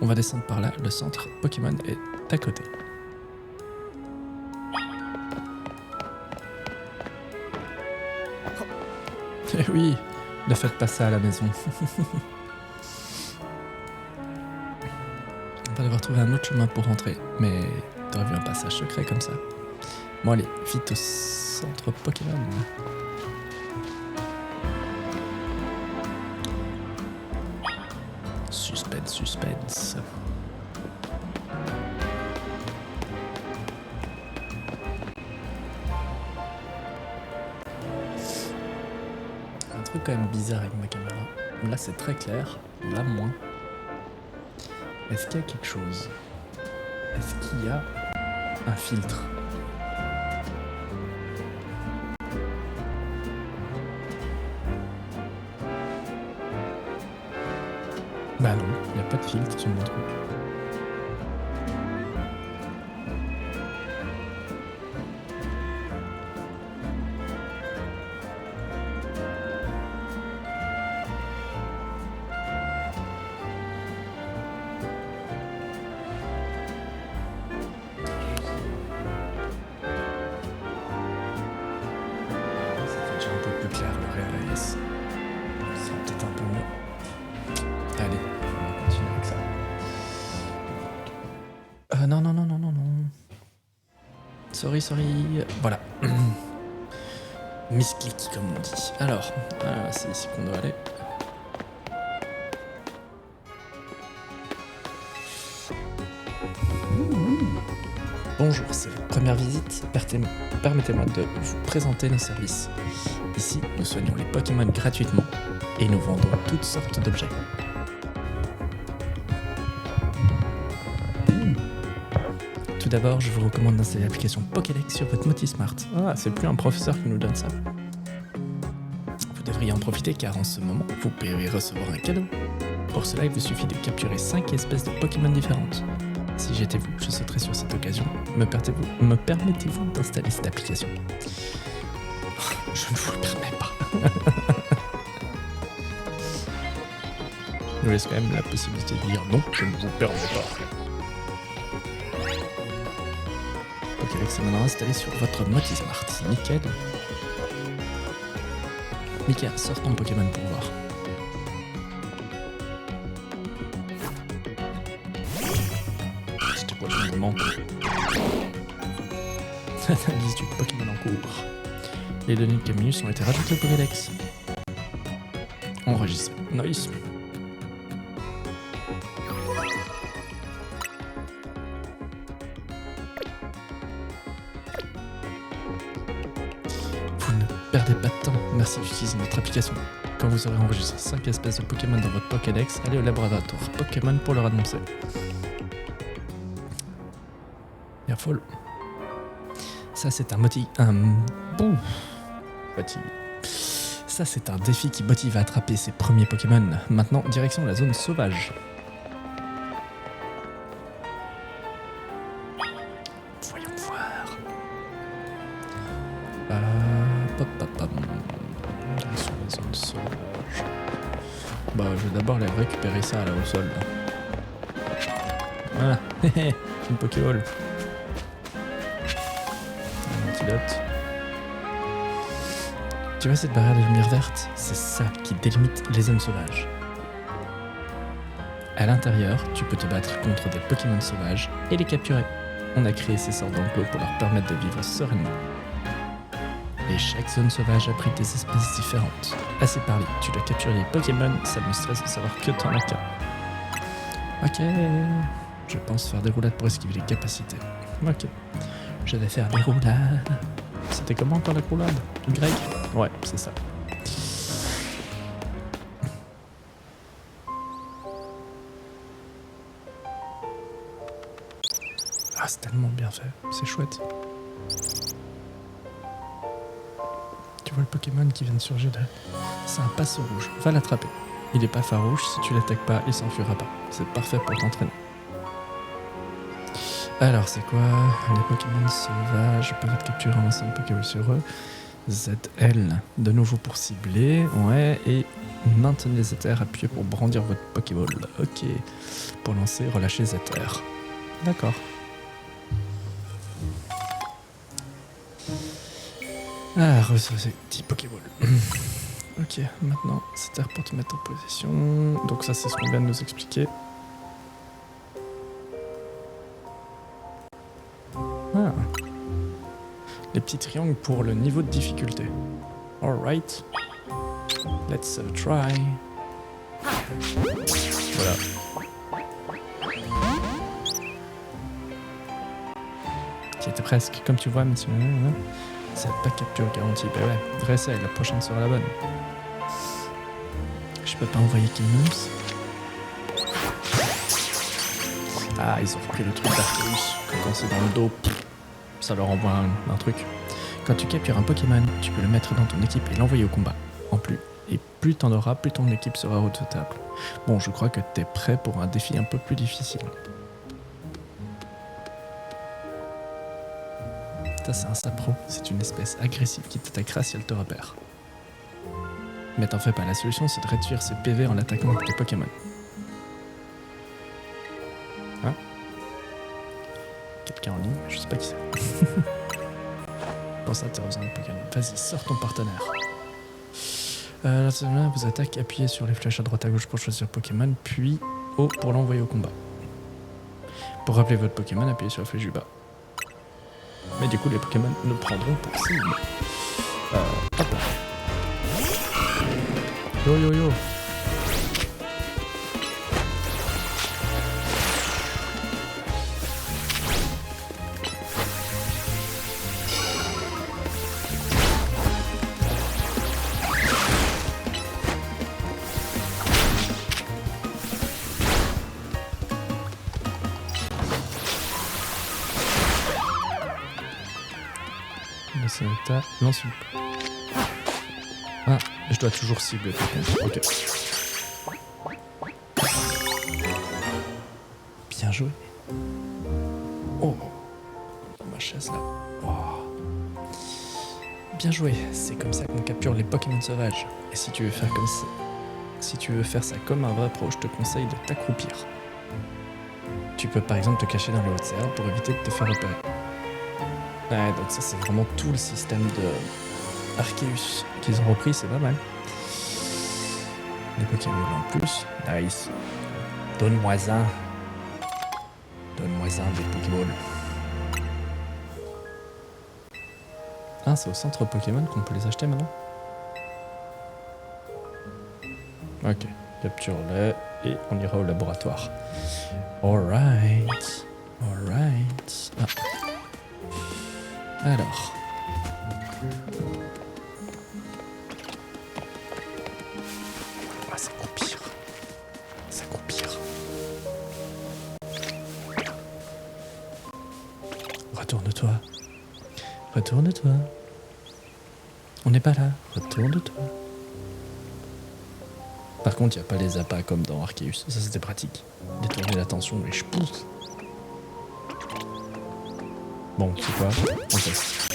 On va descendre par là, le centre Pokémon est à côté. Eh oui, ne faites pas ça à la maison. On va devoir trouver un autre chemin pour rentrer, mais t'aurais vu un passage secret comme ça. Bon allez, vite au centre Pokémon. Suspense. Un truc quand même bizarre avec ma caméra. Là c'est très clair, là moins. Est-ce qu'il y a quelque chose? Est-ce qu'il y a un filtre? Bah non, il n'y a pas de filtre sur mon truc. Ça fait déjà un peu plus clair le réel AS. Ça sera peut-être un peu mieux. Allez, on va continuer avec ça. Non. Sorry. Voilà. Misclick, comme on dit. Alors, c'est ici qu'on doit aller. Bonjour, c'est votre première visite. Permettez-moi de vous présenter nos services. Ici, nous soignons les Pokémon gratuitement et nous vendons toutes sortes d'objets. Tout d'abord, je vous recommande d'installer l'application Pokédex sur votre Motismart. Ah, c'est plus un professeur qui nous donne ça. Vous devriez en profiter car en ce moment, vous pouvez recevoir un cadeau. Pour cela, il vous suffit de capturer 5 espèces de Pokémon différentes. Si j'étais vous, je sauterais sur cette occasion. Me permettez-vous d'installer cette application? Je ne vous le permets pas. Je vous laisse quand même la possibilité de dire non, je ne vous permets pas. Pokédex est maintenant installé sur votre Moti Smart. Nickel. Mika, sors ton Pokémon pour voir. C'était quoi le moment? Analyse du Pokémon en cours. Les données de Caminus ont été rajoutées au Pokédex. Enregistré. Nice. Vous ne perdez pas de temps. Merci d'utiliser notre application. Quand vous aurez enregistré 5 espèces de Pokémon dans votre Pokédex, allez au laboratoire Pokémon pour leur annoncer. Bien folle. Ça c'est un Ça c'est un défi qui motive à attraper ses premiers Pokémon. Maintenant, direction la zone sauvage. Voyons voir. Direction la zone sauvage. Bah, je vais d'abord aller récupérer ça là au sol. Là. Voilà, une Pokéball. Un antidote. Tu vois cette barrière de lumière verte? C'est ça qui délimite les zones sauvages. À l'intérieur, tu peux te battre contre des Pokémon sauvages et les capturer. On a créé ces sortes d'enclos pour leur permettre de vivre sereinement. Et chaque zone sauvage abrite des espèces différentes. Assez parlé, tu dois capturer les Pokémon, ça me stresse de savoir que t'en as qu'un. Ok, je pense faire des roulades pour esquiver les capacités. Ok, je vais faire des roulades. C'était comment dans la roulade? Y? Ouais, c'est ça. Ah, c'est tellement bien fait, c'est chouette. Tu vois le Pokémon qui vient de surgir là? C'est un Passo rouge, va l'attraper. Il est pas farouche, si tu l'attaques pas, il s'enfuira pas. C'est parfait pour t'entraîner. Alors, c'est quoi? Les Pokémon sauvages peuvent être capturés en lancant une Pokéball sur eux. ZL, de nouveau pour cibler, ouais, et maintenez ZR appuyé pour brandir votre Pokéball. Ok, pour lancer, relâchez ZR. D'accord. Ah, ressourcer 10 Pokéball. Ok, maintenant, ZR pour te mettre en position. Donc ça, c'est ce qu'on vient de nous expliquer. Ah. Les petits triangles pour le niveau de difficulté. Alright. Let's try. Voilà. Qui était presque, comme tu vois, monsieur. C'est pas capture garantie. Bah ouais, réessaye, la prochaine sera la bonne. Je peux pas envoyer Caminus. Ah, ils ont repris le truc d'Arceus. Quand c'est dans le dos, ça leur envoie un truc. Quand tu captures un Pokémon, tu peux le mettre dans ton équipe et l'envoyer au combat. En plus. Et plus t'en auras, plus ton équipe sera redoutable. Bon, je crois que t'es prêt pour un défi un peu plus difficile. Ça, c'est un sapro. C'est une espèce agressive qui t'attaquera si elle te repère. Mais t'en fais pas, la solution c'est de réduire ses PV en l'attaquant avec tes Pokémon. Hein? Quelqu'un en ligne? Je sais pas qui c'est. Pour ça, t'as besoin de Pokémon. Vas-y, sors ton partenaire. Là, vous attaque, appuyez sur les flèches à droite à gauche pour choisir Pokémon, puis O pour l'envoyer au combat. Pour rappeler votre Pokémon, appuyez sur la flèche du bas. Mais du coup, les Pokémon le prendront pour cible. Hop là. Yo yo yo. Lance une... Ah, je dois toujours cibler par contre. Ok. Bien joué. Oh, ma chaise là. Oh. Bien joué, c'est comme ça qu'on capture les Pokémon sauvages. Et si tu veux faire comme ça, si tu veux faire ça comme un vrai pro, je te conseille de t'accroupir. Tu peux par exemple te cacher dans les hautes herbes pour éviter de te faire repérer. Ouais, donc ça c'est vraiment tout le système de Arceus qu'ils ont repris, c'est pas mal. Les Pokémon en plus, nice. Donne-moi un. Donne-moi un des Pokéballs. Ah, c'est au centre Pokémon qu'on peut les acheter maintenant? Ok, capture-les et on ira au laboratoire. Alright. Alright. Ah. Alors. Ah, ça croupire. Ça croupire. Retourne-toi. Retourne-toi. On n'est pas là. Retourne-toi. Par contre, il n'y a pas les appâts comme dans Arceus. Ça, c'était pratique. Détourner l'attention et je pousse. Bon, c'est quoi? On teste.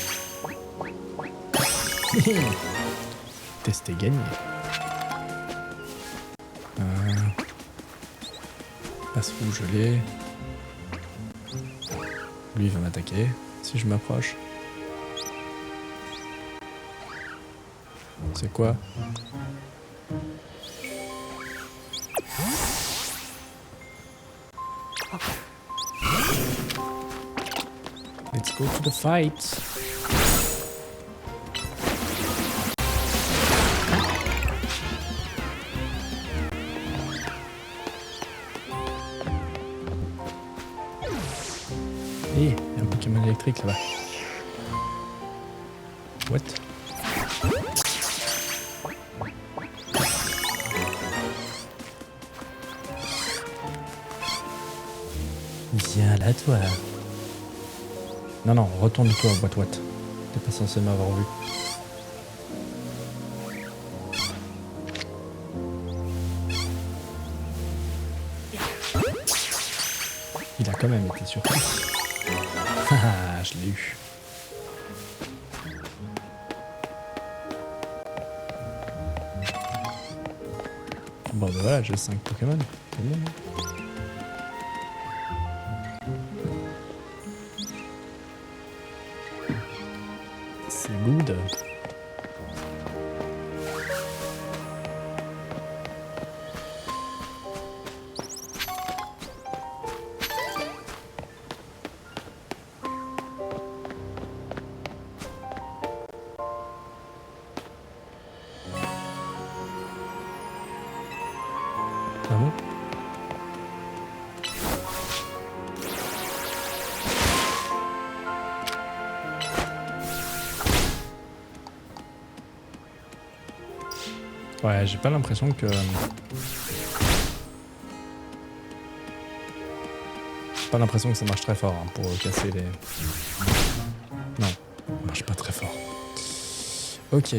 Tester gagné. Passe où je l'ai. Lui, il va m'attaquer si je m'approche. C'est quoi? Let's go to the fight. Hé, il y a un Pokémon électrique là-bas. What? Viens là, toi. Non, non, retourne-toi, What. T'es pas censé m'avoir vu. Il a quand même été surpris. Haha, je l'ai eu. Bon, ben voilà, j'ai 5 Pokémon. C'est bon, hein. C'est good. Ah bon? Ouais, j'ai pas l'impression que... Pas l'impression que ça marche très fort hein, pour casser les... Non, ça marche pas très fort. Ok.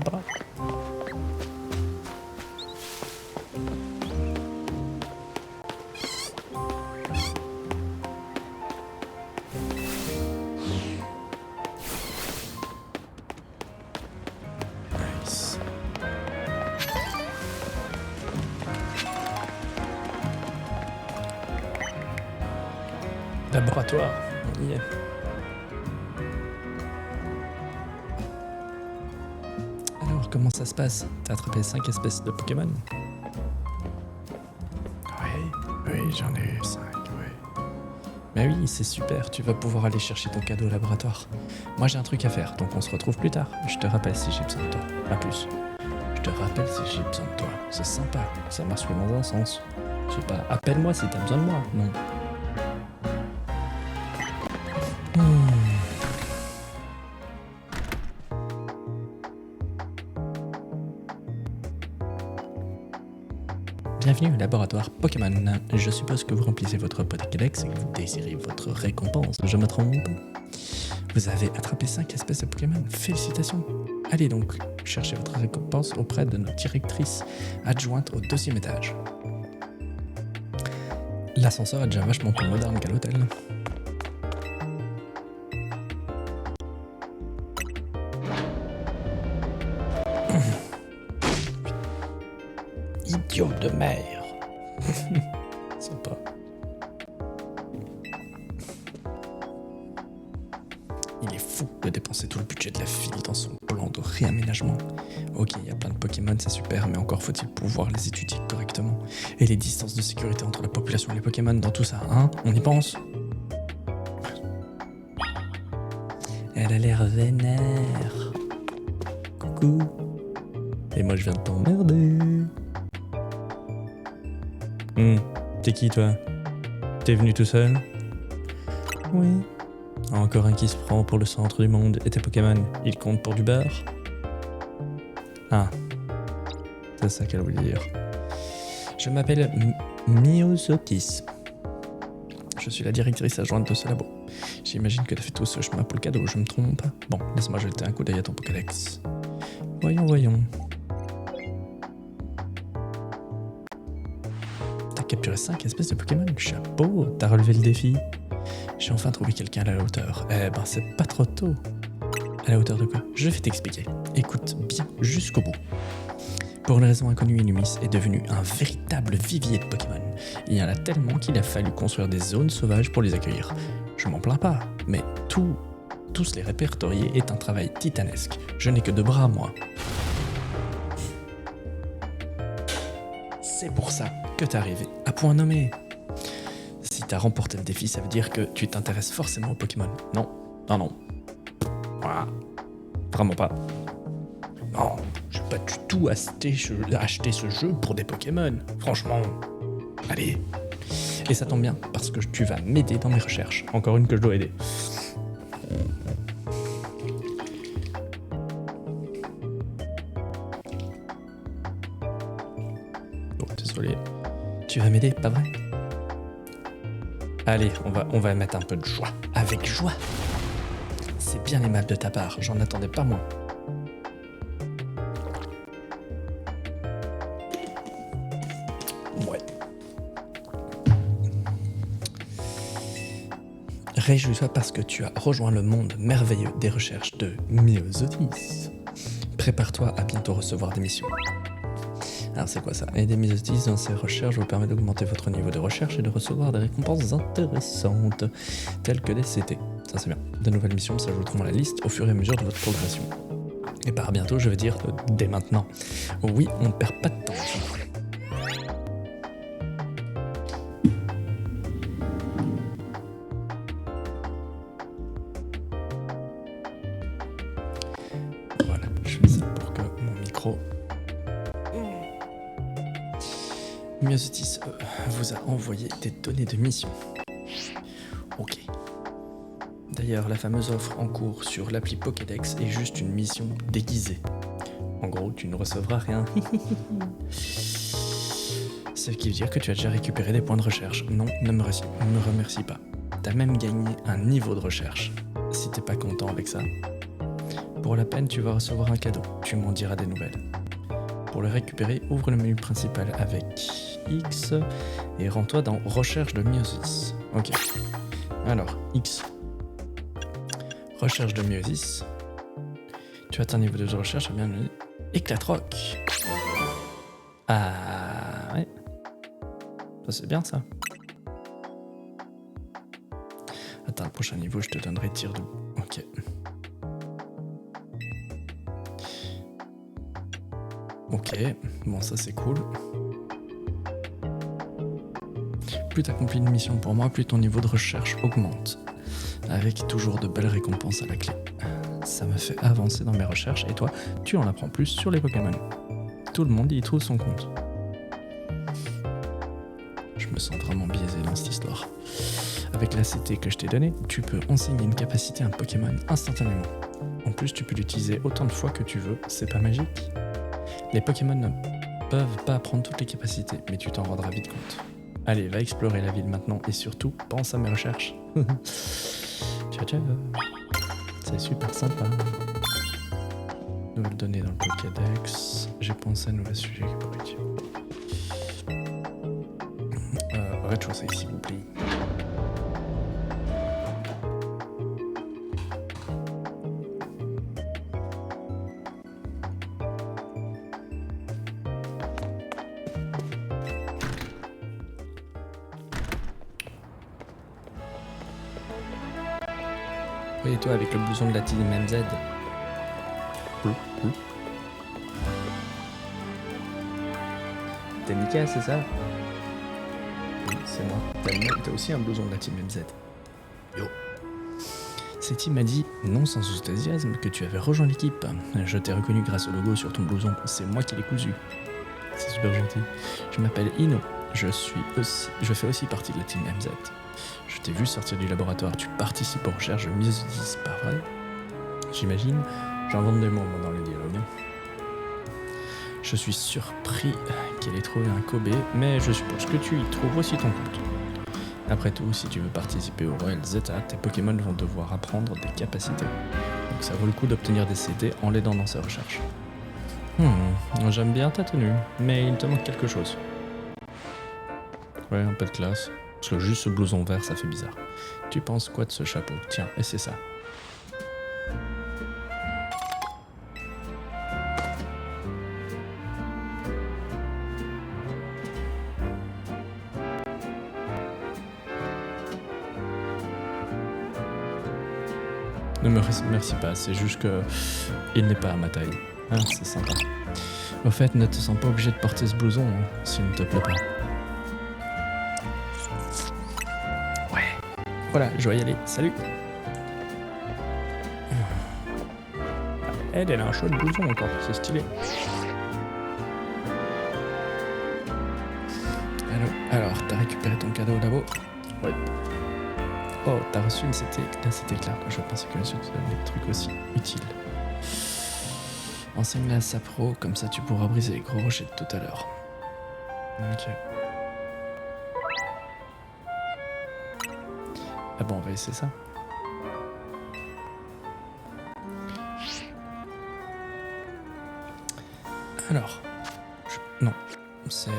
Bra. Nice. Laboratoire, on y est. Alors, comment ça se passe? T'as attrapé 5 espèces de Pokémon? Oui, j'en ai eu 5, oui. Mais oui, c'est super, tu vas pouvoir aller chercher ton cadeau au laboratoire. Moi j'ai un truc à faire, donc on se retrouve plus tard. Je te rappelle si j'ai besoin de toi. À plus. Je te rappelle si j'ai besoin de toi. C'est sympa, ça marche que dans un sens. Je sais pas, appelle-moi si t'as besoin de moi. Non. Bienvenue au laboratoire Pokémon. Je suppose que vous remplissez votre Pokédex et que vous désirez votre récompense. Je me trompe? Vous avez attrapé 5 espèces de Pokémon. Félicitations. Allez donc, cherchez votre récompense auprès de notre directrice adjointe au 2e étage. L'ascenseur est déjà vachement plus moderne qu'à l'hôtel. Idiot de mer. Sympa. Il est fou de dépenser tout le budget de la ville dans son plan de réaménagement. Ok, il y a plein de Pokémon, c'est super, mais encore faut-il pouvoir les étudier correctement. Et les distances de sécurité entre la population et les Pokémon dans tout ça, hein? On y pense? Elle a l'air vénère. Coucou. Et moi je viens de t'emmerder. T'es qui toi? T'es venu tout seul? Oui. Encore un qui se prend pour le centre du monde. Et tes Pokémon, ils comptent pour du beurre? Ah. C'est ça qu'elle voulait dire. Je m'appelle Myosotis. Je suis la directrice adjointe de ce labo. J'imagine que t'as fait tout ce chemin pour le cadeau, je me trompe? Bon, laisse-moi jeter un coup d'œil à ton Pokédex. Voyons. T'as capturé 5 espèces de Pokémon, chapeau, t'as relevé le défi. J'ai enfin trouvé quelqu'un à la hauteur. Eh ben, c'est pas trop tôt. À la hauteur de quoi? Je vais t'expliquer. Écoute bien jusqu'au bout. Pour une raison inconnue, Illumis est devenu un véritable vivier de Pokémon. Il y en a tellement qu'il a fallu construire des zones sauvages pour les accueillir. Je m'en plains pas, mais tous les répertorier est un travail titanesque. Je n'ai que 2 bras, moi. C'est pour ça que t'es arrivé à point nommé. Si t'as remporté le défi, ça veut dire que tu t'intéresses forcément aux Pokémon. Non. Voilà. Vraiment pas. Non, je vais pas du tout acheter ce jeu pour des Pokémon. Franchement. Allez. Et ça tombe bien, parce que tu vas m'aider dans mes recherches. Encore une que je dois aider. Bon, désolé. Tu vas m'aider, pas vrai? Allez, on va mettre un peu de joie. Avec joie. C'est bien aimable de ta part, j'en attendais pas moins. Ouais. Réjouis-toi parce que tu as rejoint le monde merveilleux des recherches de Myosotis. Prépare-toi à bientôt recevoir des missions. Alors c'est quoi ça? Aider Myosotis dans ses recherches vous permet d'augmenter votre niveau de recherche et de recevoir des récompenses intéressantes, telles que des CT. Ça c'est bien. De nouvelles missions s'ajouteront à la liste au fur et à mesure de votre progression. Et par bientôt, je veux dire dès maintenant. Oui, on ne perd pas de temps. Voilà, je fais ça pour que mon micro... Myosotis vous a envoyé des données de mission. Ok. D'ailleurs, la fameuse offre en cours sur l'appli Pokédex est juste une mission déguisée. En gros, tu ne recevras rien. Ce qui veut dire que tu as déjà récupéré des points de recherche. Non, ne me remercie pas. T'as même gagné un niveau de recherche. Si t'es pas content avec ça, pour la peine, tu vas recevoir un cadeau. Tu m'en diras des nouvelles. Pour le récupérer, ouvre le menu principal avec X et rends-toi dans Recherche de Myosotis. Ok. Alors, X. Recherche de Myosotis. Tu atteins un niveau de recherche, bien Éclatroc. Ah ouais. Ça c'est bien ça. Attends, le prochain niveau, je te donnerai tir de... Ok. Ok, bon ça c'est cool. Plus t'accomplis une mission pour moi, plus ton niveau de recherche augmente. Avec toujours de belles récompenses à la clé. Ça me fait avancer dans mes recherches et toi, tu en apprends plus sur les Pokémon. Tout le monde y trouve son compte. Je me sens vraiment biaisé dans cette histoire. Avec la CT que je t'ai donnée, tu peux enseigner une capacité à un Pokémon instantanément. En plus, tu peux l'utiliser autant de fois que tu veux, c'est pas magique? Les Pokémon ne peuvent pas apprendre toutes les capacités, mais tu t'en rendras vite compte. Allez, va explorer la ville maintenant et surtout, pense à mes recherches. Ciao ciao. C'est super sympa. Nouvelle donnée dans le Pokédex. J'ai pensé à un nouvel sujet qui pourrait être... rez-de-chaussée, s'il vous plaît. Et toi avec le blouson de la team MZ. T'es Mika, c'est ça? Oui, c'est moi. T'as aussi un blouson de la team MZ. Yo. Cette team m'a dit, non sans enthousiasme, que tu avais rejoint l'équipe. Je t'ai reconnu grâce au logo sur ton blouson. C'est moi qui l'ai cousu. C'est super gentil. Je m'appelle Ino. Je fais aussi partie de la team MZ. Je t'ai vu sortir du laboratoire, tu participes aux recherches de Mysis, pas vrai? J'imagine, j'invente des mots dans les dialogues. Je suis surpris qu'elle ait trouvé un Kobe, mais je suppose que tu y trouves aussi ton compte. Après tout, si tu veux participer au Royal Zeta, tes Pokémon vont devoir apprendre des capacités. Donc ça vaut le coup d'obtenir des CD en l'aidant dans ses recherches. J'aime bien ta tenue, mais il te manque quelque chose. Ouais, un peu de classe. Parce que juste ce blouson vert, ça fait bizarre. Tu penses quoi de ce chapeau? Tiens, et c'est ça. Ne me remercie pas, c'est juste que il n'est pas à ma taille. Ah, c'est sympa. Au fait, ne te sens pas obligé de porter ce blouson, hein, s'il ne te plaît pas. Voilà, je vais y aller. Salut. Elle a un chouette blouson encore, c'est stylé. Allô, alors, t'as récupéré ton cadeau au labo? Oui. Oh, t'as reçu une CT? Là, c'était clair. Je pensais que monsieur te donnait des trucs aussi utiles. Enseigne-la à Sapro, comme ça tu pourras briser les gros rochers de tout à l'heure. Ok. Ah bon, on va essayer ça. Alors, non, c'est...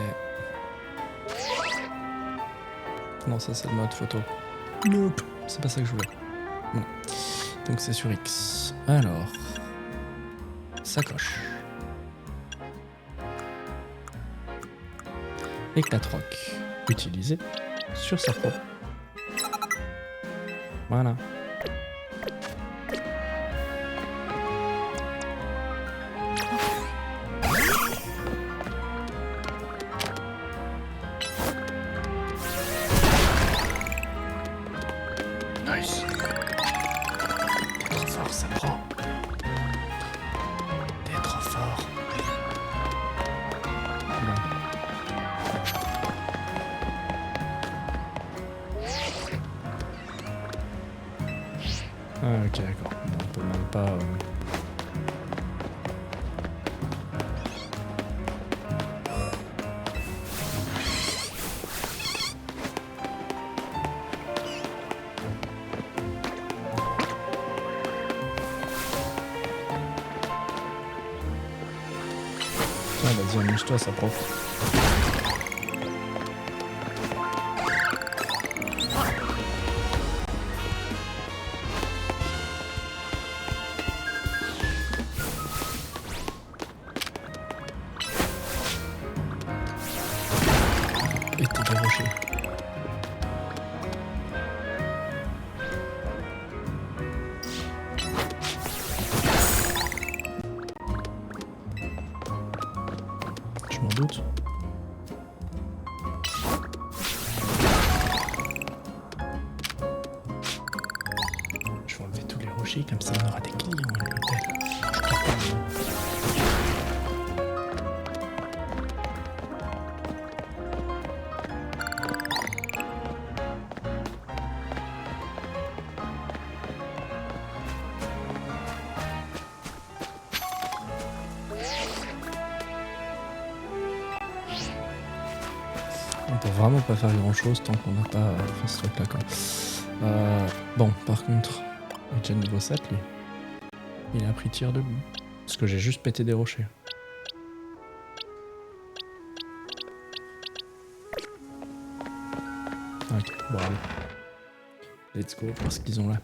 Non, ça c'est le mode photo. Nope, c'est pas ça que je voulais. Bon. Donc c'est sur X. Alors, sacoche. Éclatroc. Utilisé sur sa propre. Voilà. Nice. T'es trop fort, ça prend. T'es trop fort. Bon. Ah, ok, d'accord. Bon, on peut même pas... Tiens, vas-y, amuse-toi, ça prof. Et t'es des rochers. Je m'en doute. Je vais enlever tous les rochers, comme ça on aura des clients à l'hôtel. On peut vraiment pas faire grand chose tant qu'on n'a pas fait ce truc là quoi. Bon, par contre, il est déjà niveau 7 lui. Il a pris tir debout. Parce que j'ai juste pété des rochers. Ok, bon allez. Let's go, voir ce qu'ils ont là.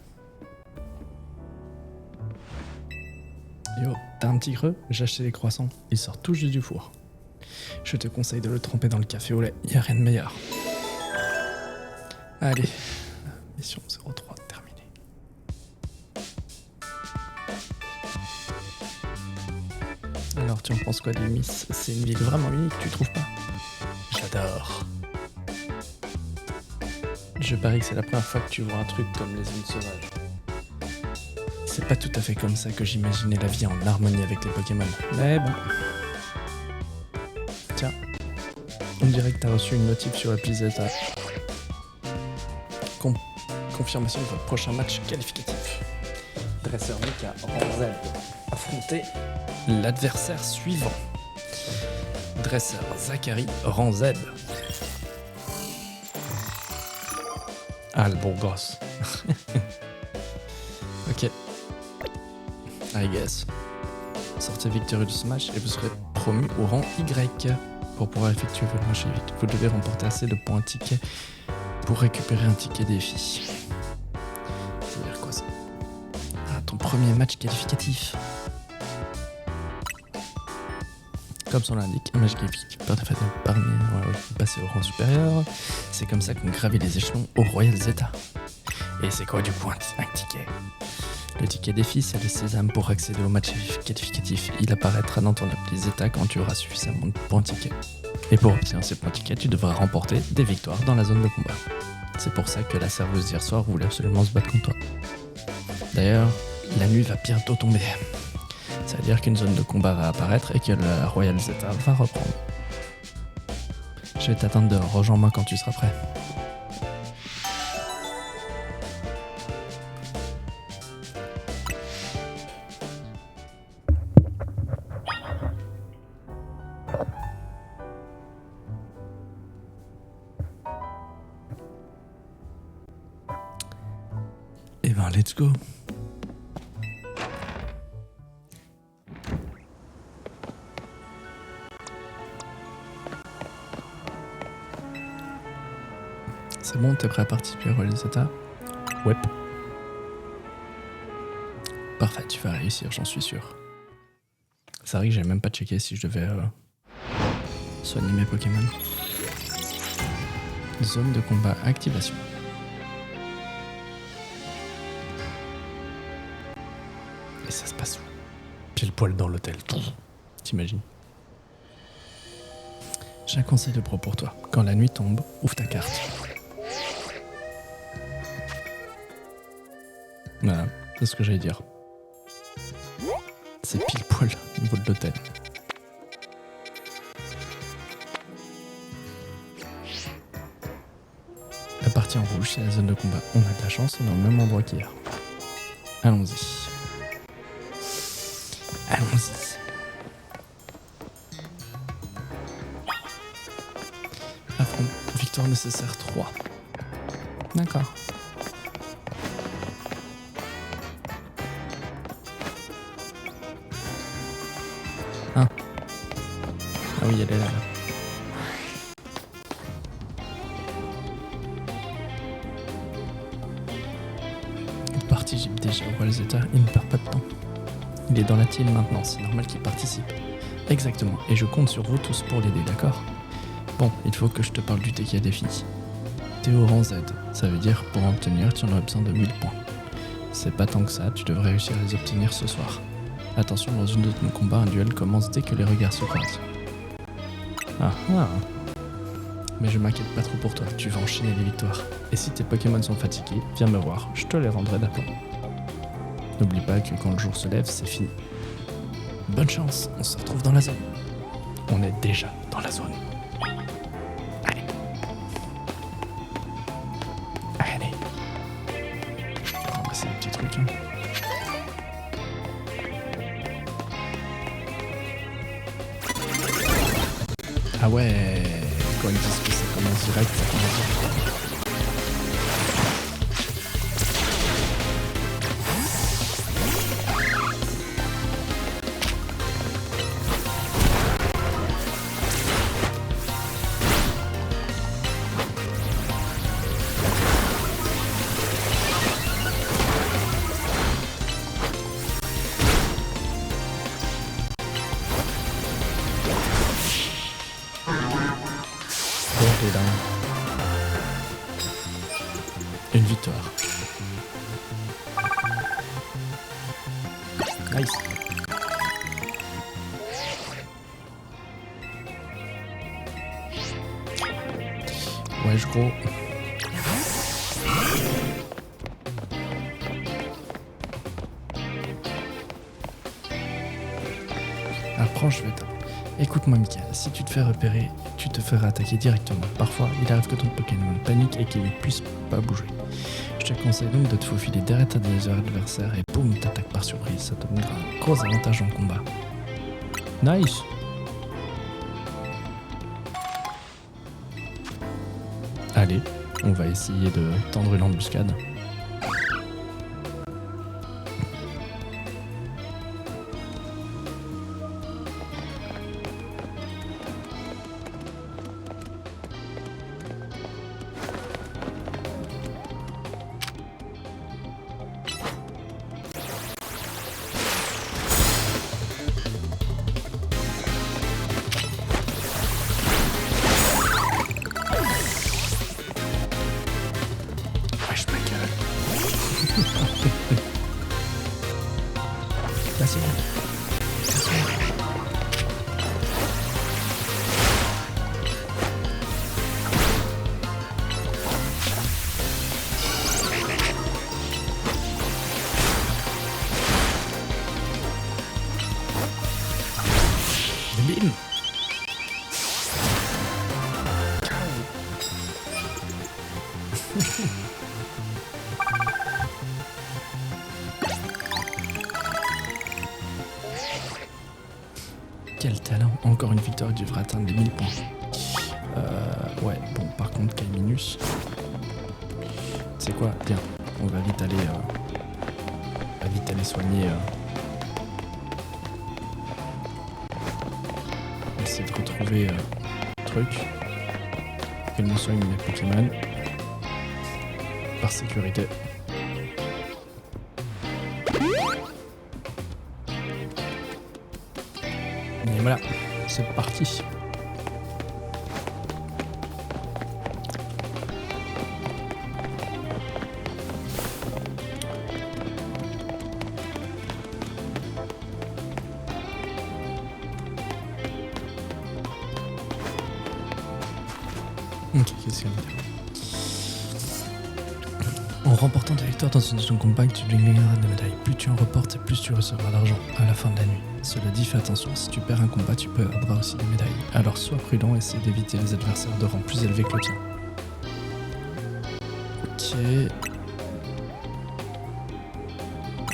Yo, t'as un petit creux? J'ai acheté des croissants. Ils sortent tout juste du four. Je te conseille de le tremper dans le café au lait. Y a rien de meilleur. Allez. Mission 03 terminée. Alors, tu en penses quoi d'Ilmis? C'est une ville vraiment unique, tu trouves pas? J'adore. Je parie que c'est la première fois que tu vois un truc comme les zones sauvages. C'est pas tout à fait comme ça que j'imaginais la vie en harmonie avec les Pokémon. Mais bon. Tiens. On dirait que t'as reçu une notif sur l'appli Zeta. Confirmation de votre prochain match qualificatif. Dresseur Mika Ranzed affronter l'adversaire suivant. Dresseur Zachary Ranzed. Ah, le beau gosse. Ok. I guess. Sortez victorieux de ce match et vous serez promu au rang Y. Pour pouvoir effectuer votre match vite, vous devez remporter assez de points tickets pour récupérer un ticket défi. C'est-à-dire quoi ça? Ah, ton premier match qualificatif. Comme son l'indique, un match qualificatif permet de passer au rang supérieur. C'est comme ça qu'on gravit les échelons au Royal Zeta. Et c'est quoi du coup un ticket? Le ticket défi, c'est le sésame pour accéder au match qualificatif. Il apparaîtra dans ton appli Zeta quand tu auras suffisamment de points tickets. Et pour obtenir ces points tickets, tu devras remporter des victoires dans la zone de combat. C'est pour ça que la serveuse d'hier soir voulait absolument se battre contre toi. D'ailleurs, la nuit va bientôt tomber. Ça veut dire qu'une zone de combat va apparaître et que la Royal Zeta va reprendre. Je vais t'attendre dehors, rejoins-moi quand tu seras prêt. Eh ben, let's go. C'est bon, t'es prêt à participer au Royal Zeta? Ouais. Parfait, tu vas réussir, j'en suis sûr. C'est vrai que j'ai même pas checké si je devais soigner mes Pokémon. Zone de combat, activation. Et ça se passe où? Pile poil dans l'hôtel. T'imagines? J'ai un conseil de pro pour toi. Quand la nuit tombe, ouvre ta carte. Voilà, c'est ce que j'allais dire. C'est pile poil au niveau de l'hôtel. La partie en rouge, c'est la zone de combat. On a de la chance, on est au même endroit qu'hier. Allons-y. Allons-y. Affront. Victoire nécessaire 3. D'accord. Ah. Ah oui, elle est là. Parti, j'ai déjà au Royal Zeta, il ne perd pas de temps. Il est dans la team maintenant, c'est normal qu'il participe. Exactement, et je compte sur vous tous pour l'aider, d'accord? Bon, il faut que je te parle du TK défi. T'es au rang Z, ça veut dire pour en obtenir, tu en auras besoin de 1000 points. C'est pas tant que ça, tu devrais réussir à les obtenir ce soir. Attention, dans une autre combat, un duel commence dès que les regards se croisent. Ah ah. Mais je m'inquiète pas trop pour toi, tu vas enchaîner les victoires. Et si tes Pokémon sont fatigués, viens me voir, je te les rendrai d'aplomb. N'oublie pas que quand le jour se lève, c'est fini. Bonne chance, on se retrouve dans la zone. On est déjà dans la zone. Allez. Allez. Je vais ramasser les petits trucs. Hein. Ah ouais, quand ils disent que ça commence direct, ça commence direct. fait là? Une victoire. Nice. Ouais, je gros. Apprends, je vais t'en... Écoute-moi, Michael, si tu te fais repérer, tu te feras attaquer directement. Parfois, il arrive que ton Pokémon panique et qu'il ne puisse pas bouger. Je te conseille donc de te faufiler derrière ta adversaire et boum, t'attaques par surprise. Ça te donnera un gros avantage en combat. Nice. Allez, on va essayer de tendre une embuscade. Là, c'est bon. Bim. Quel talent. Encore une victoire qui devrait atteindre les 1000 points. Ouais, bon, par contre, Kaiminus. C'est quoi? Tiens, on va vite aller soigner. Essayer de retrouver truc. Qu'elle me soigne mes Pokémon. Par sécurité. Et voilà, c'est parti. Ok, qu'est-ce qu'il y a? En remportant des victoires dans une zone compacte, tu gagneras des médailles. Plus tu en reportes et plus tu recevras d'argent à la fin de la nuit. Cela dit, fais attention, si tu perds un combat, tu peux perdre aussi des médailles. Alors sois prudent et essaie d'éviter les adversaires de rang plus élevé que le tien. Ok.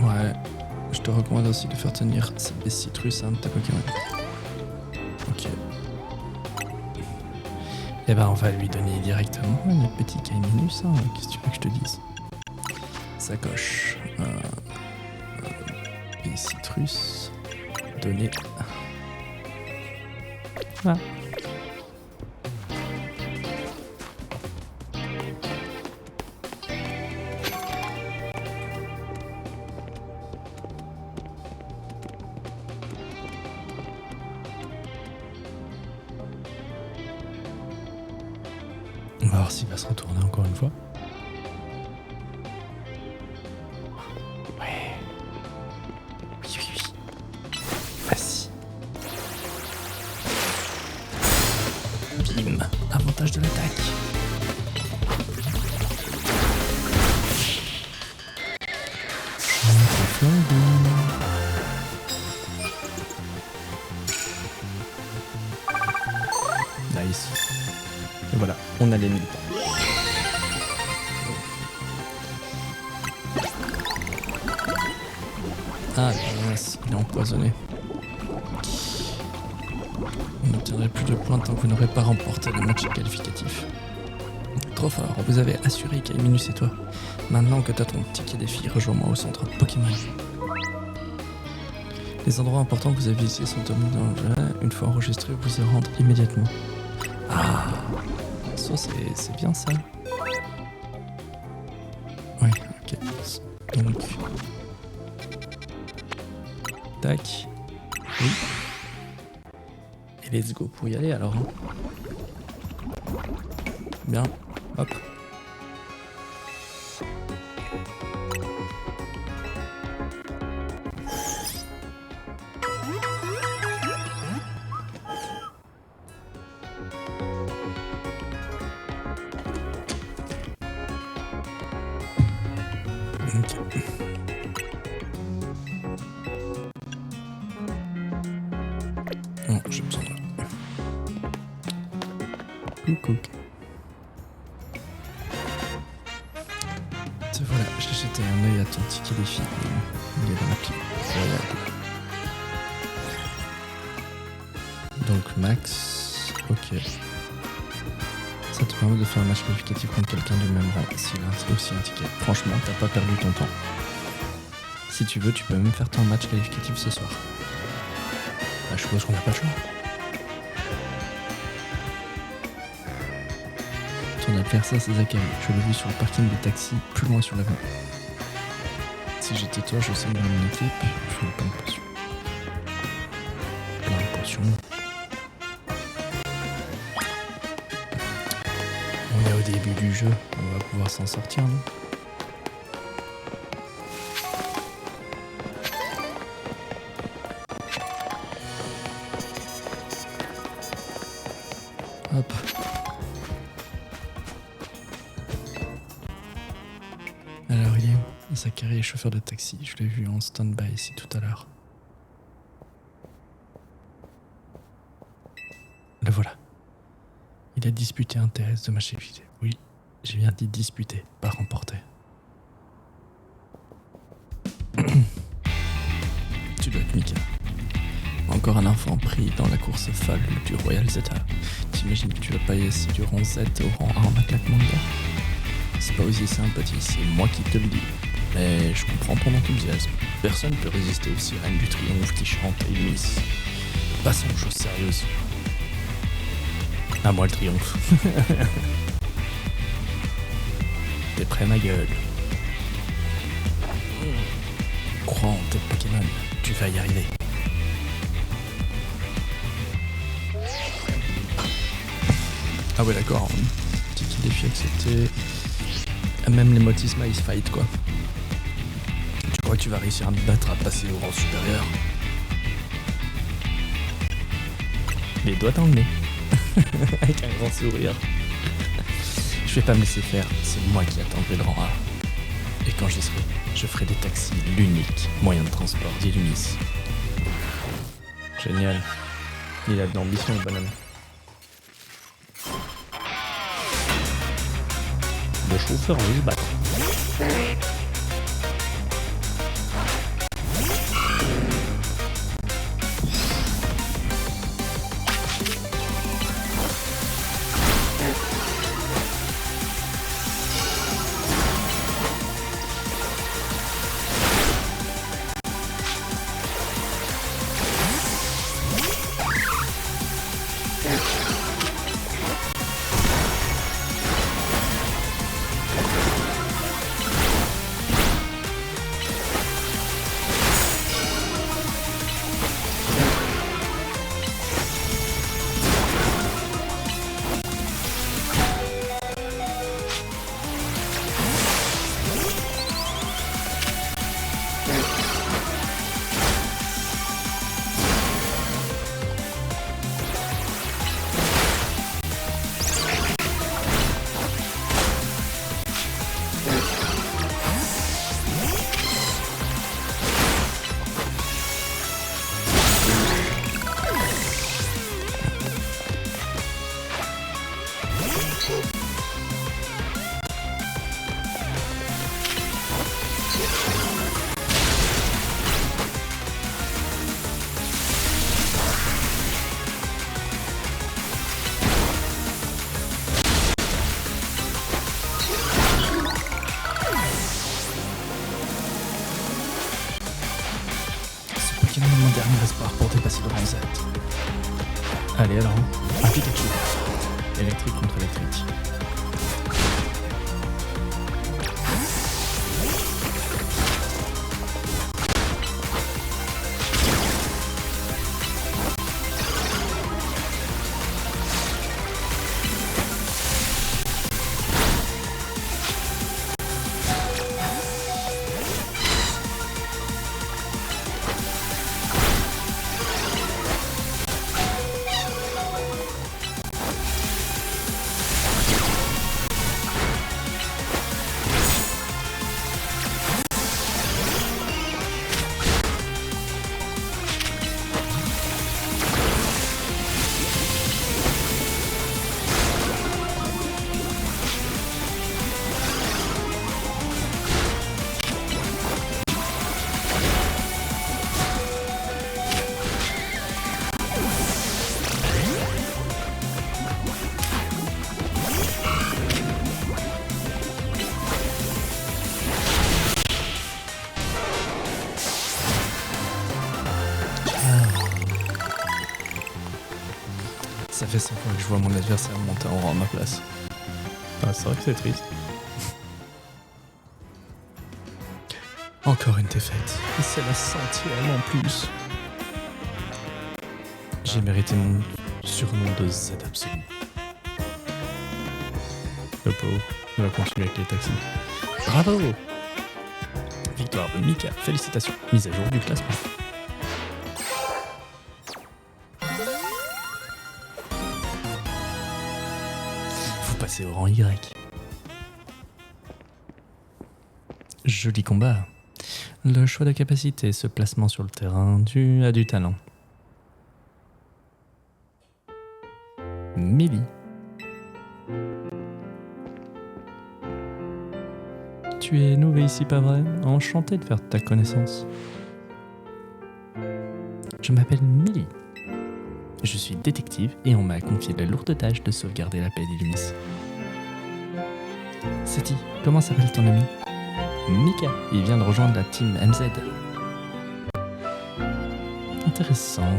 Ouais. Je te recommande aussi de faire tenir cette baie citrus à un de tes Pokémon. Ok. Et ben on va lui donner directement le petit Kaiminus, hein. Qu'est-ce que tu veux que je te dise? Sacoche. Et citrus. Donner. Ah. On va voir s'il va se retourner encore une fois. Ouais. Oui, oui, oui. Vas-y. Bim. Avantage de l'attaque. Nice. Et voilà, on a les 1000 points. Ah mince, il est empoisonné. Vous n'obtiendrez plus de points tant que vous n'aurez pas remporté le match qualificatif. Trop fort, vous avez assuré Kaiminus et toi. Maintenant que t'as ton ticket défi, rejoins-moi au centre Pokémon. Les endroits importants que vous avez ici sont dominés dans le jeu. Une fois enregistrés, vous y rentrez immédiatement. Ah, ça c'est bien ça. Ouais, ok. Donc... Tac. Oui. Et let's go pour y aller alors. Hein. Bien. Hop. Ok. Non, j'ai besoin de... Coucou. Te voilà, j'ai jeté un œil à ton ticket des filles. Il est dans la pile. Regarde. Donc Max, ok. Ça te permet de faire un match qualificatif contre quelqu'un du même rang s'il a inscrit aussi un ticket. Franchement, t'as pas perdu ton temps. Si tu veux, tu peux même faire ton match qualificatif ce soir. Bah, je suppose qu'on n'a pas le choix. Ton adversaire, c'est Zachary. Je l'ai vu sur le parking des taxis, plus loin sur l'avenue. Si j'étais toi, je sais que dans mon équipe, je ferais plein de potions. Plein de potions. On est au début du jeu, on va pouvoir s'en sortir, non? Hop. Alors il est où? Zachary est chauffeur de taxi, je l'ai vu en stand-by ici tout à l'heure. Le voilà. Il a disputé un test de match qualifié. Oui, j'ai bien dit disputer, pas remporter. Tu dois être Mika. Encore un enfant pris dans la course folle du Royal Zeta. T'imagines que tu vas pas y assis du rang Z au rang A en un claquement de doigts? C'est pas aussi sympathie, c'est moi qui te le dis. Mais je comprends ton enthousiasme. Personne peut résister aux sirènes du triomphe qui chantent et immiscent. Passons aux choses sérieuses. À moi le triomphe. T'es prêt ma gueule? Crois en tes Pokémon, tu vas y arriver. Ah ouais d'accord, petit défi accepté. Même les Motisma ils se fight quoi. Tu crois que tu vas réussir à me battre à passer au rang supérieur? Les doigts dans le nez. Avec un grand sourire. Je vais pas me laisser faire, c'est moi qui attendrai le rang A. Et quand j'y serai, je ferai des taxis l'unique moyen de transport d'Illumis. Génial. Il a de l'ambition le bonhomme. Le chauffeur veut se battre. Mon dernier espoir pour dépasser le rang Z. Allez alors, un Pikachu. Électrique contre électrique. Ça fait 5 fois que je vois mon adversaire monter en rang à ma place. Ah, c'est vrai que c'est triste. Encore une défaite. Et c'est la 100e en plus. J'ai mérité mon surnom de Z absolu. Le pauvre, on va continuer avec les taxis. Bravo! Victoire de Mika, félicitations. Mise à jour du classement. Vous passez au rang Y. Joli combat. Le choix de capacité, ce placement sur le terrain dû à du talent. Millie. Tu es nouveau ici, pas vrai? Enchanté de faire ta connaissance. Je m'appelle Millie. Je suis détective et on m'a confié la lourde tâche de sauvegarder la paix d'Illumis. Seti, comment s'appelle ton ami? Mika, il vient de rejoindre la team MZ. Intéressant.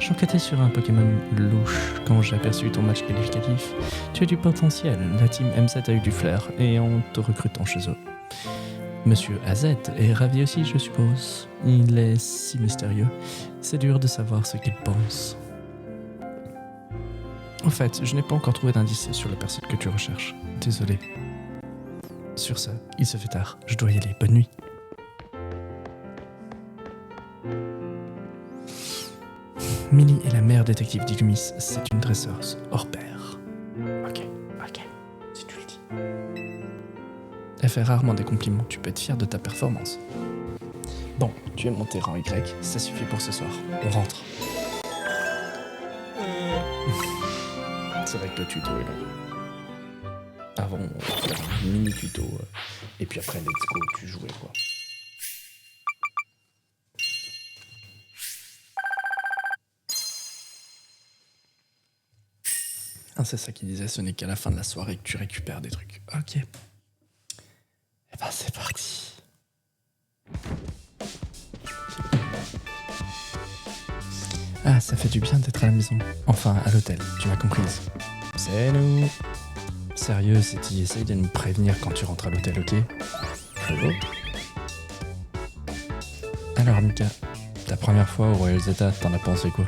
J'enquêtais sur un Pokémon louche quand j'ai aperçu ton match qualificatif. Tu as du potentiel, la team MZ a eu du flair et en te recrutant chez eux. Monsieur AZ est ravi aussi, je suppose. Il est si mystérieux, c'est dur de savoir ce qu'il pense. En fait, je n'ai pas encore trouvé d'indice sur la personne que tu recherches. Désolé. Sur ce, il se fait tard, je dois y aller, bonne nuit. Millie est la meilleure détective d'Illumis, c'est une dresseuse hors pair. Ok, si tu le dis. Elle fait rarement des compliments, tu peux être fier de ta performance. Bon, tu es monté rang Y, ça suffit pour ce soir, on rentre. C'est vrai que le tuto est long. Avant, on va faire un mini tuto, et puis après, let's go, tu jouais quoi. Ah, c'est ça qu'il disait, ce n'est qu'à la fin de la soirée que tu récupères des trucs. Ok. Eh ben, c'est parti. Ah, ça fait du bien d'être à la maison. Enfin, à l'hôtel, tu m'as comprise. C'est nous. Sérieux, Seti, essaye de nous prévenir quand tu rentres à l'hôtel, ok? Bravo. Alors, Mika, ta première fois au Royal Zeta, t'en as pensé quoi?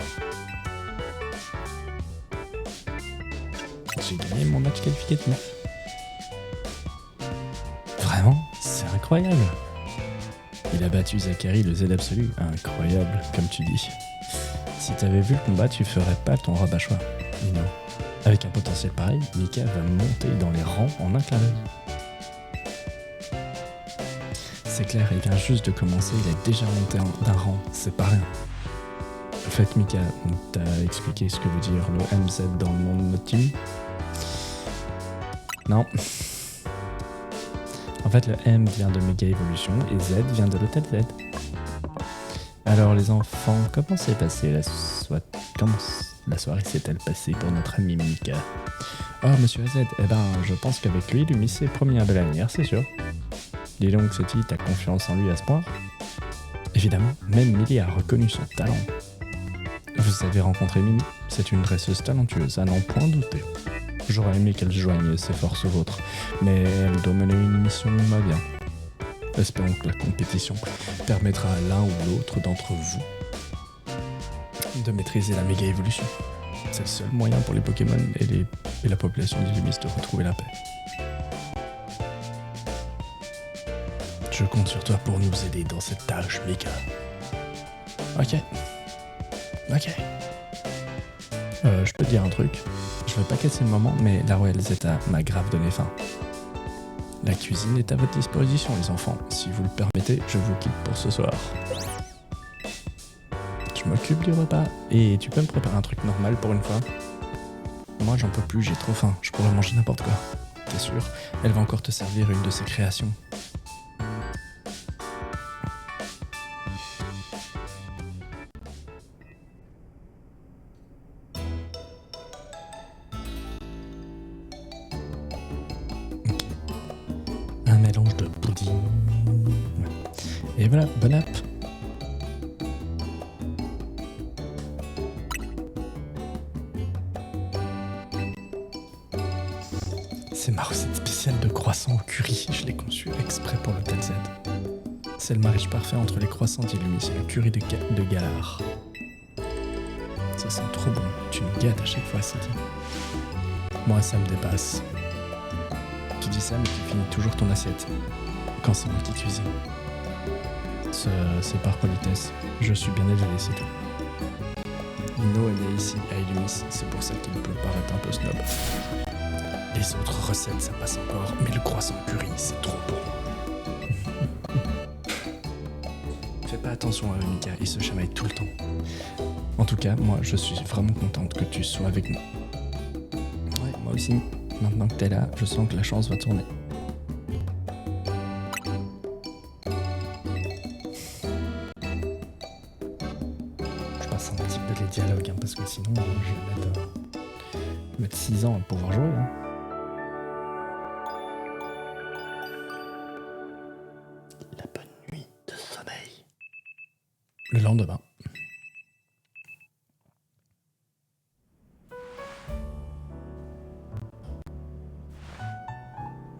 J'ai gagné mon match qualificatif. Vraiment? C'est incroyable. Il a battu Zachary, le Z absolu. Incroyable, comme tu dis. Si t'avais vu le combat, tu ferais pas ton rabat-choix. Non. Avec un potentiel pareil, Mika va monter dans les rangs en un clin d'œil. C'est clair, il vient juste de commencer, il a déjà monté d'un rang, c'est pas rien. En fait, Mika, t'as expliqué ce que veut dire le MZ dans le nom de notre team? Non. En fait, le M vient de Mega Evolution et Z vient de l'Hôtel Z. Alors les enfants, comment s'est passée la soirée s'est-elle passée pour notre ami Mika? Oh, monsieur Z, eh ben, je pense qu'avec lui, Illumis s'est promis un bel avenir, c'est sûr. Dis donc, Seti, t'as confiance en lui à ce point? Évidemment, même Millie a reconnu son talent. Vous avez rencontré Millie? C'est une dresseuse talentueuse, à n'en point douter. J'aurais aimé qu'elle joigne ses forces aux vôtres, mais elle doit mener une mission à bien. Espérons que la compétition permettra à l'un ou l'autre d'entre vous de maîtriser la méga évolution. C'est le seul moyen pour les Pokémon et la population d'Illumis de retrouver la paix. Je compte sur toi pour nous aider dans cette tâche, Mika. Ok. Je peux te dire un truc. Je veux pas casser le moment, mais la Royal Zeta m'a grave donné faim. La cuisine est à votre disposition, les enfants. Si vous le permettez, je vous quitte pour ce soir. Je m'occupe du repas. Et tu peux me préparer un truc normal pour une fois? Moi, j'en peux plus, j'ai trop faim. Je pourrais manger n'importe quoi. T'es sûr? Elle va encore te servir une de ses créations. Un mélange de pudding. Et voilà, bon app. C'est ma recette spéciale de croissant au curry. Je l'ai conçue exprès pour l'Hôtel Z. C'est le mariage parfait entre les croissants d'Illumis et le curry de Galard. Ça sent trop bon. Tu me gâtes à chaque fois, c'est dit. Moi, ça me dépasse. Tu dis ça, mais tu finis toujours ton assiette. Quand c'est moi qui cuisine. C'est par politesse. Je suis bien élevé, c'est tout. Lino est né ici, à Illumis. C'est pour ça qu'il peut paraître un peu snob. Les autres recettes, ça passe encore. Mais le croissant curry, c'est trop bon. Fais pas attention à eux, Mika. Ils se chamaillent tout le temps. En tout cas, moi, je suis vraiment contente que tu sois avec nous. Ouais, moi aussi. Maintenant que t'es là, je sens que la chance va tourner. Je passe un petit peu les dialogues, hein, parce que sinon, je vais mettre 6 ans pour pouvoir jouer. Hein. La bonne nuit de sommeil. Le lendemain.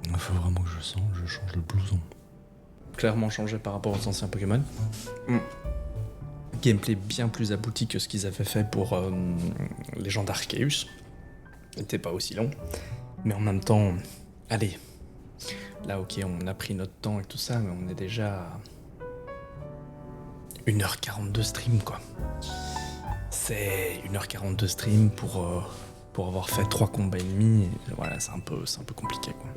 Il faut vraiment que je change le blouson. Clairement changé par rapport aux anciens Pokémon. Gameplay bien plus abouti que ce qu'ils avaient fait pour les gens d'Arceus. C'était pas aussi long. Mais en même temps, allez. Là, ok, on a pris notre temps et tout ça, mais on est déjà à 1h40 de stream, quoi. C'est 1h40 de stream pour avoir fait 3 combats ennemis. Et voilà, c'est un peu compliqué, quoi.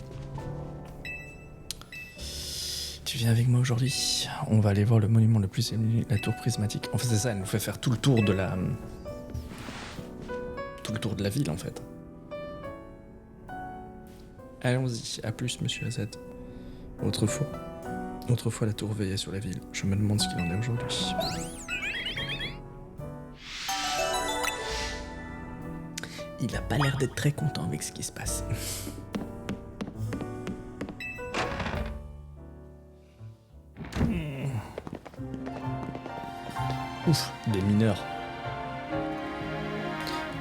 Tu viens avec moi aujourd'hui. On va aller voir le monument le plus élevé, la tour prismatique. En fait, c'est ça, elle nous fait faire tout le tour de la ville, en fait. Allons-y, à plus, monsieur AZ. Autrefois, la tour veillait sur la ville. Je me demande ce qu'il en est aujourd'hui. Il a pas l'air d'être très content avec ce qui se passe. Ouf, des mineurs.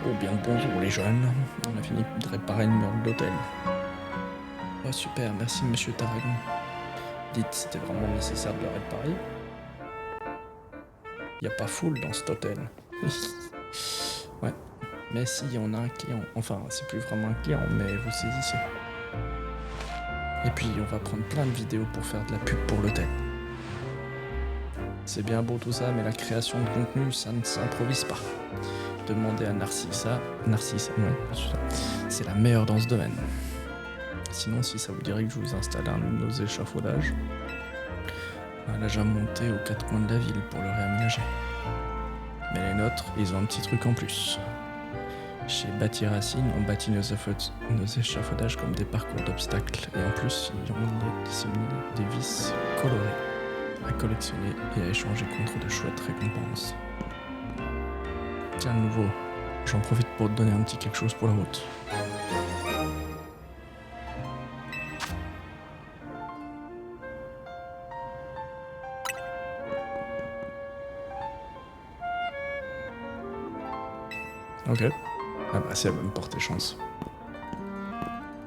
Oh bien le bonjour les jeunes. On a fini de réparer une meuble d'hôtel. Oh super, merci monsieur Tarragon. Dites, c'était vraiment nécessaire de le réparer? Y a pas foule dans cet hôtel. Ouais, mais si, on a un client. Enfin, c'est plus vraiment un client, mais vous saisissez. Et puis, on va prendre plein de vidéos pour faire de la pub pour l'hôtel. C'est bien beau tout ça, mais la création de contenu, ça ne s'improvise pas. Demandez à Narcissa, ouais, c'est la meilleure dans ce domaine. Sinon, si ça vous dirait que je vous installe un de nos échafaudages, elle a déjà monté aux 4 coins de la ville pour le réaménager. Mais les nôtres, ils ont un petit truc en plus. Chez Bâti Racine, on bâtit nos échafaudages comme des parcours d'obstacles, et en plus, ils ont disséminé des vis colorées à collectionner et à échanger contre de chouettes récompenses. Tiens, le nouveau, j'en profite pour te donner un petit quelque chose pour la route. Ok. Ah bah si elle va me porter chance.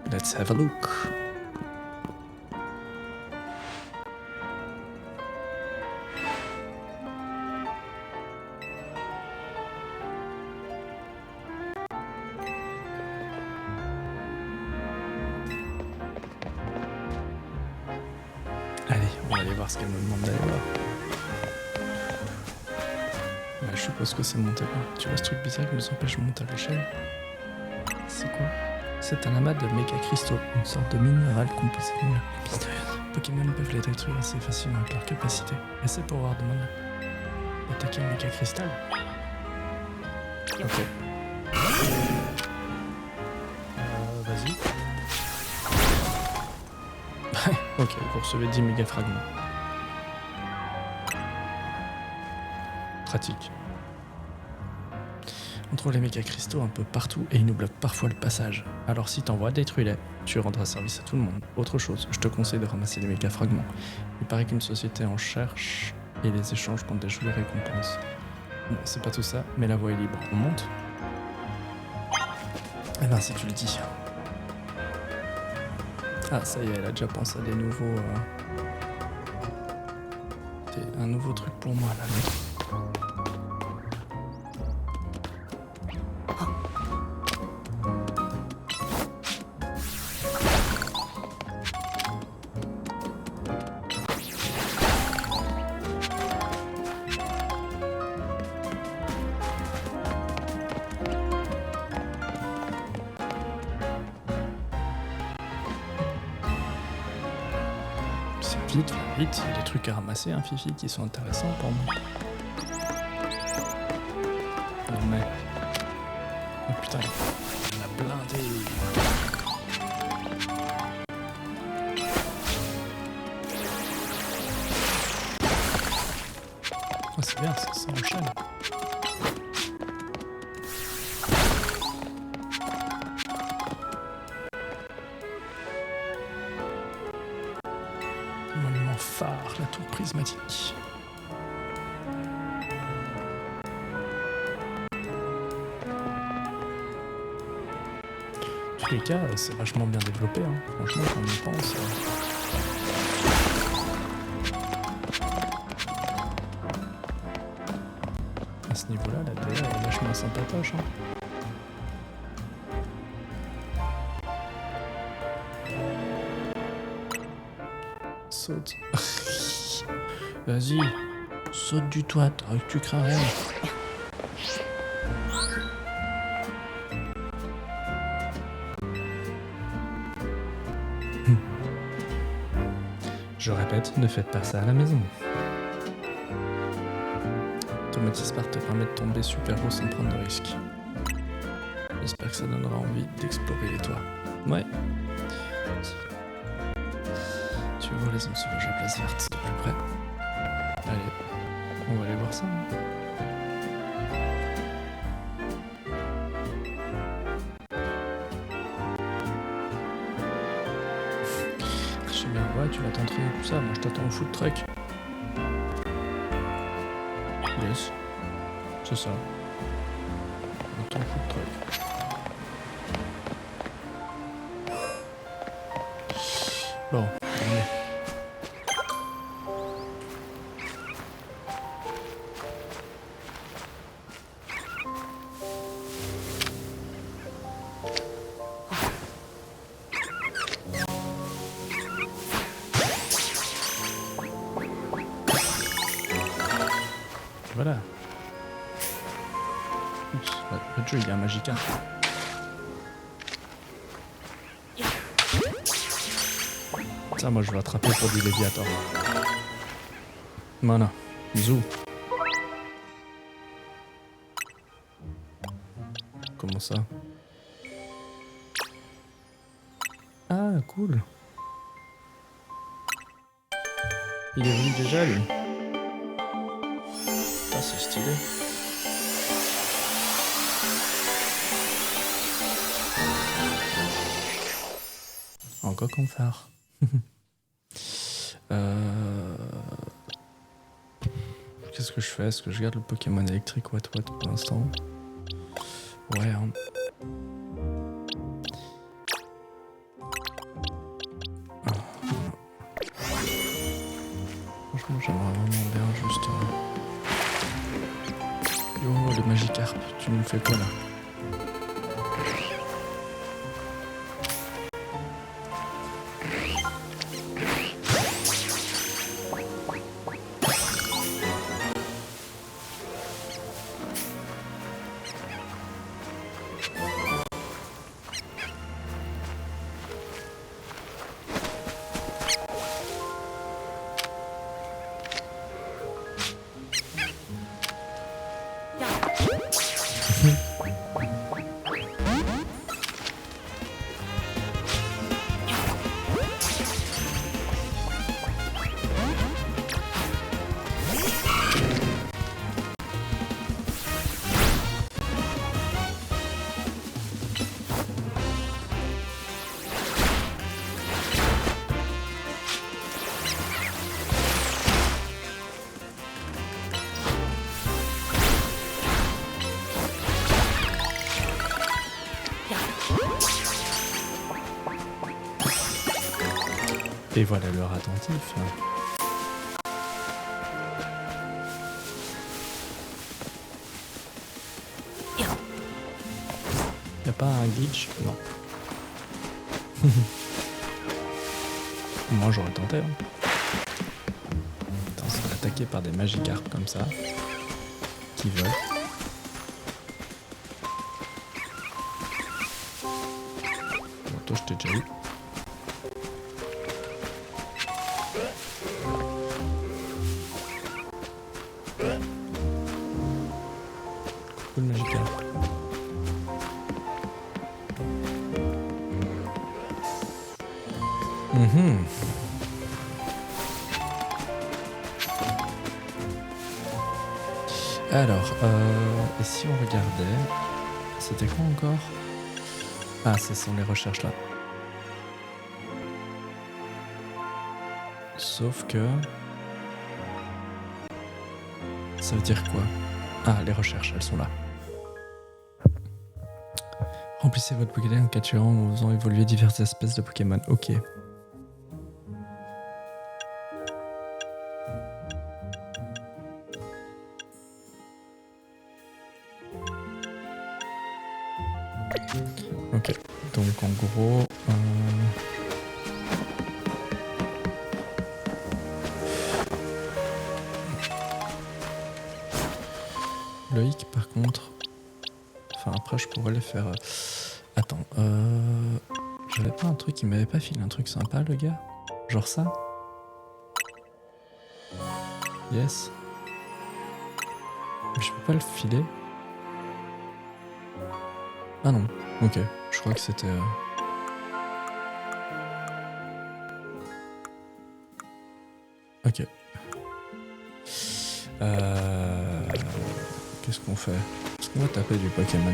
Let's have a look. Allez, on va aller voir ce qu'elle me demande d'aller voir. Ouais, je suppose que c'est monter là. Tu vois ce truc bizarre qui nous empêche de monter à l'échelle? C'est quoi? C'est un amas de méga cristaux, une sorte de minéral composé de lumière mystérieuse. Pokémon peuvent les détruire assez facilement avec leur capacité. Essaie pour voir de mana. Attaquer le méga cristal. Ok. Vas-y. Ok, vous recevez 10 méga fragments. Pratique. On trouve les méga cristaux un peu partout et ils nous bloquent parfois le passage. Alors si t'envoies, détruis-les, tu rendras service à tout le monde. Autre chose, je te conseille de ramasser les méga fragments. Il paraît qu'une société en cherche et les échange contre des jolies récompenses. Bon, c'est pas tout ça, mais la voie est libre. On monte? Eh ben si tu le dis. Ah, ça y est, elle a déjà pensé à des nouveaux... un nouveau truc pour moi, là. Vite, vite, il y a des trucs à ramasser, hein, Fifi, qui sont intéressants pour moi. Non mais... Oh putain, il a blindé. Oh, c'est bien, ça enchaîne. Monument phare, la tour prismatique. En tous les cas, c'est vachement bien développé, hein. Franchement, quand on y pense. À ce niveau-là, la DA est vachement sympatoche, hein. Saute. Vas-y, saute du toit, tu crains rien. Je répète, ne faites pas ça à la maison. Automatismart te permet de tomber super haut sans prendre de risques. J'espère que ça donnera envie d'explorer les toits. Ouais. Tu veux voir les hommes sauvages à Place Verte de plus près? Allez, on va aller voir ça. Hein. Je sais bien, ouais, tu vas t'entraîner tout ça, moi je t'attends au food truck. Yes, c'est ça. On attend au food truck. Bon, allez. Voilà. Oups, votre jeu, il y a un Magikarp. Ça, moi, je vais attraper pour du Léviator. Voilà. Bisous. Comment ça? Ah, cool. Il est venu déjà, lui. Ah, c'est stylé. Encore qu'on phare. Qu'est-ce que je fais? Est-ce que je garde le Pokémon électrique What pour l'instant? Ouais, hein. Franchement, j'aimerais vraiment bien juste... Yo, le Magikarp, tu nous fais quoi là? Et voilà l'heure attentif. Y'a pas un glitch? Non. Moi j'aurais tenté. Attends, on se fait attaquer par des magicarpes comme ça. Qui volent. Bon, toi je t'ai déjà eu. Coucou le magicarpe. Alors, et si on regardait, c'était quoi encore? Ah, ce sont les recherches là. Sauf que... ça veut dire quoi? Ah, les recherches, elles sont là. Remplissez votre Pokédex en capturant ou en faisant évoluer diverses espèces de Pokémon. Ok. Ok, donc en gros... Loïc par contre... Enfin après je pourrais les faire... Attends, j'avais pas un truc, il m'avait pas filé un truc sympa le gars? Genre ça? Yes. Mais je peux pas le filer? Ah non, ok, je crois que c'était... Ok. Qu'est-ce qu'on fait? Est-ce qu'on va taper du Pokémon?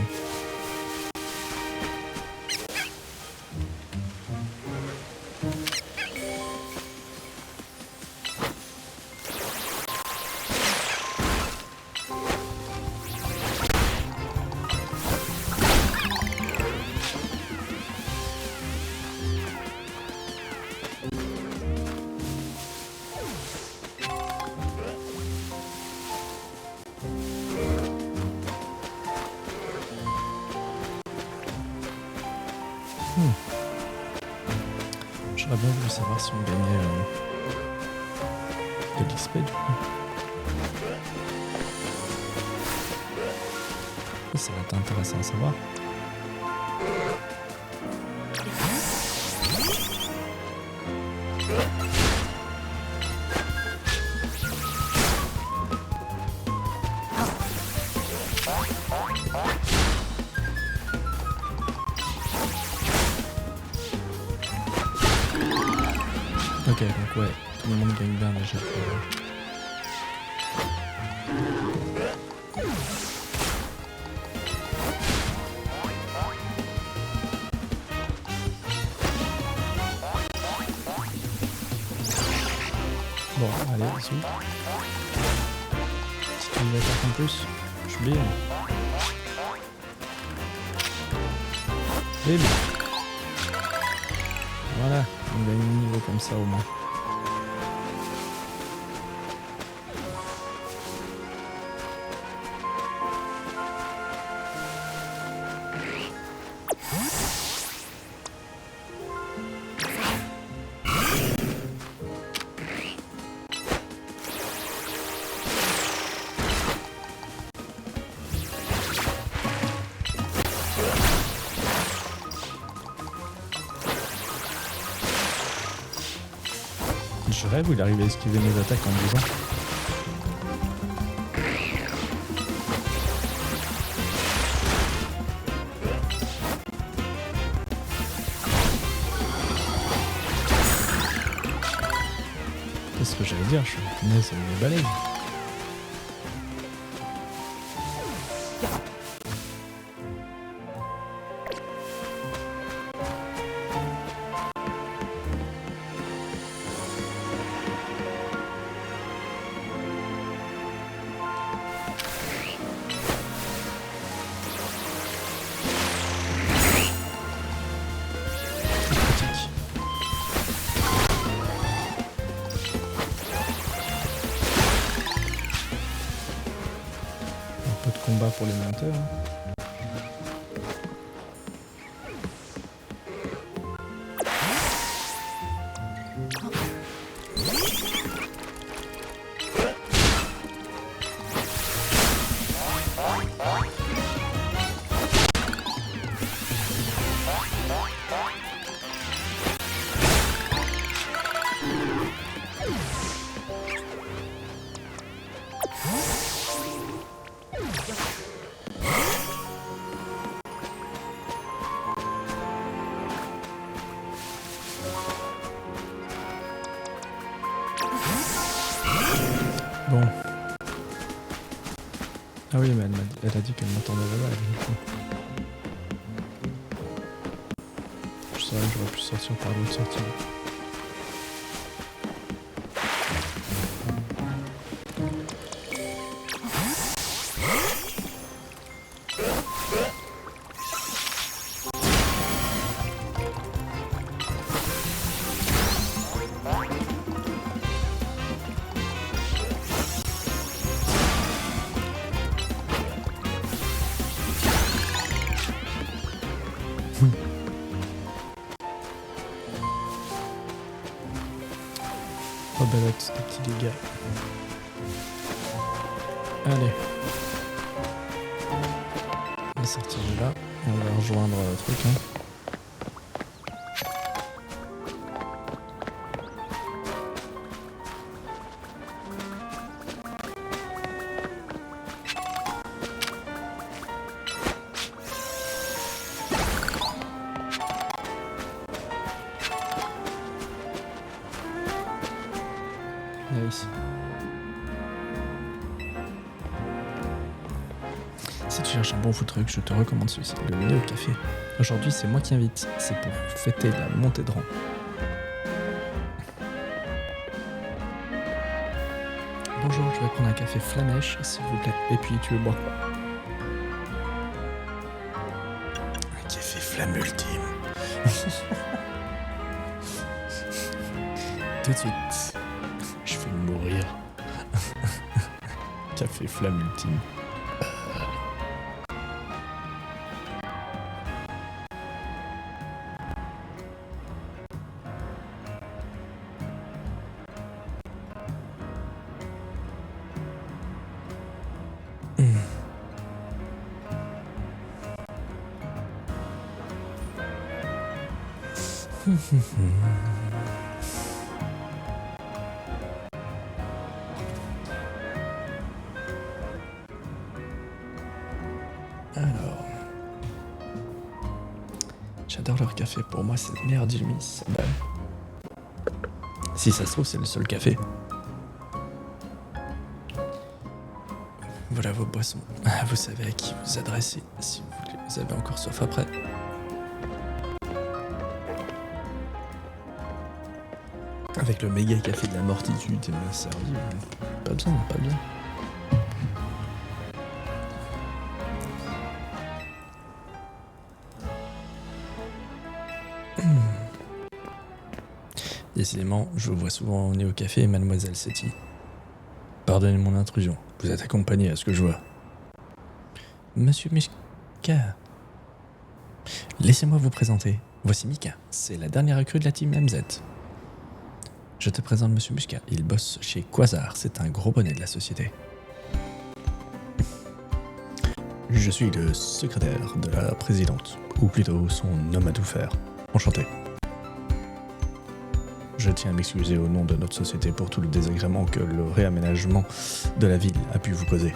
J'aurais bien voulu savoir si on gagnait de l'XP du coup. Ça va être intéressant à savoir. Ok, donc ouais, tout le monde gagne bien déjà. Bon, allez, ici. Si tu veux faire en plus, je suis bien. Bim. Voilà, on gagne un niveau comme ça au moins. Je rêve où il arrive à esquiver mes attaques en bougeant. Qu'est-ce que j'allais dire? Je suis mais ça me balaye. pour les monteurs. Bon. Ah oui, mais elle a dit qu'elle m'entendait là-bas. Je savais que j'aurais pu sortir par l'autre sortie. Oh bah là, des petits dégâts. Allez. On va sortir de là et on va rejoindre le truc. Hein. Nice. Si tu cherches un bon food truck, je te recommande celui-ci, le Néo Café. Aujourd'hui, c'est moi qui invite. C'est pour fêter la montée de rang. Bonjour, je vais prendre un café flamèche, s'il vous plaît. Et puis, tu veux boire quoi? Un café flamme ultime. Tout de suite. Je vais mourir. Café flamme ultime. Alors, j'adore leur café. Pour moi, c'est le meilleur d'Ilmis. Bah, si ça se trouve, c'est le seul café. Voilà vos boissons. Vous savez à qui vous adresser si vous avez encore soif après. Avec le méga café de la mortitude servi. Pas besoin, pas besoin. Décidément, je vous vois souvent au Néo Café, Mademoiselle Setti. Pardonnez mon intrusion, vous êtes accompagné à ce que je vois. Monsieur Mishka. Laissez-moi vous présenter. Voici Mika, c'est la dernière recrue de la team MZ. Je te présente Monsieur Mishka, il bosse chez Quasar, c'est un gros bonnet de la société. Je suis le secrétaire de la présidente, ou plutôt son homme à tout faire. Enchanté. Je tiens à m'excuser au nom de notre société pour tout le désagrément que le réaménagement de la ville a pu vous causer.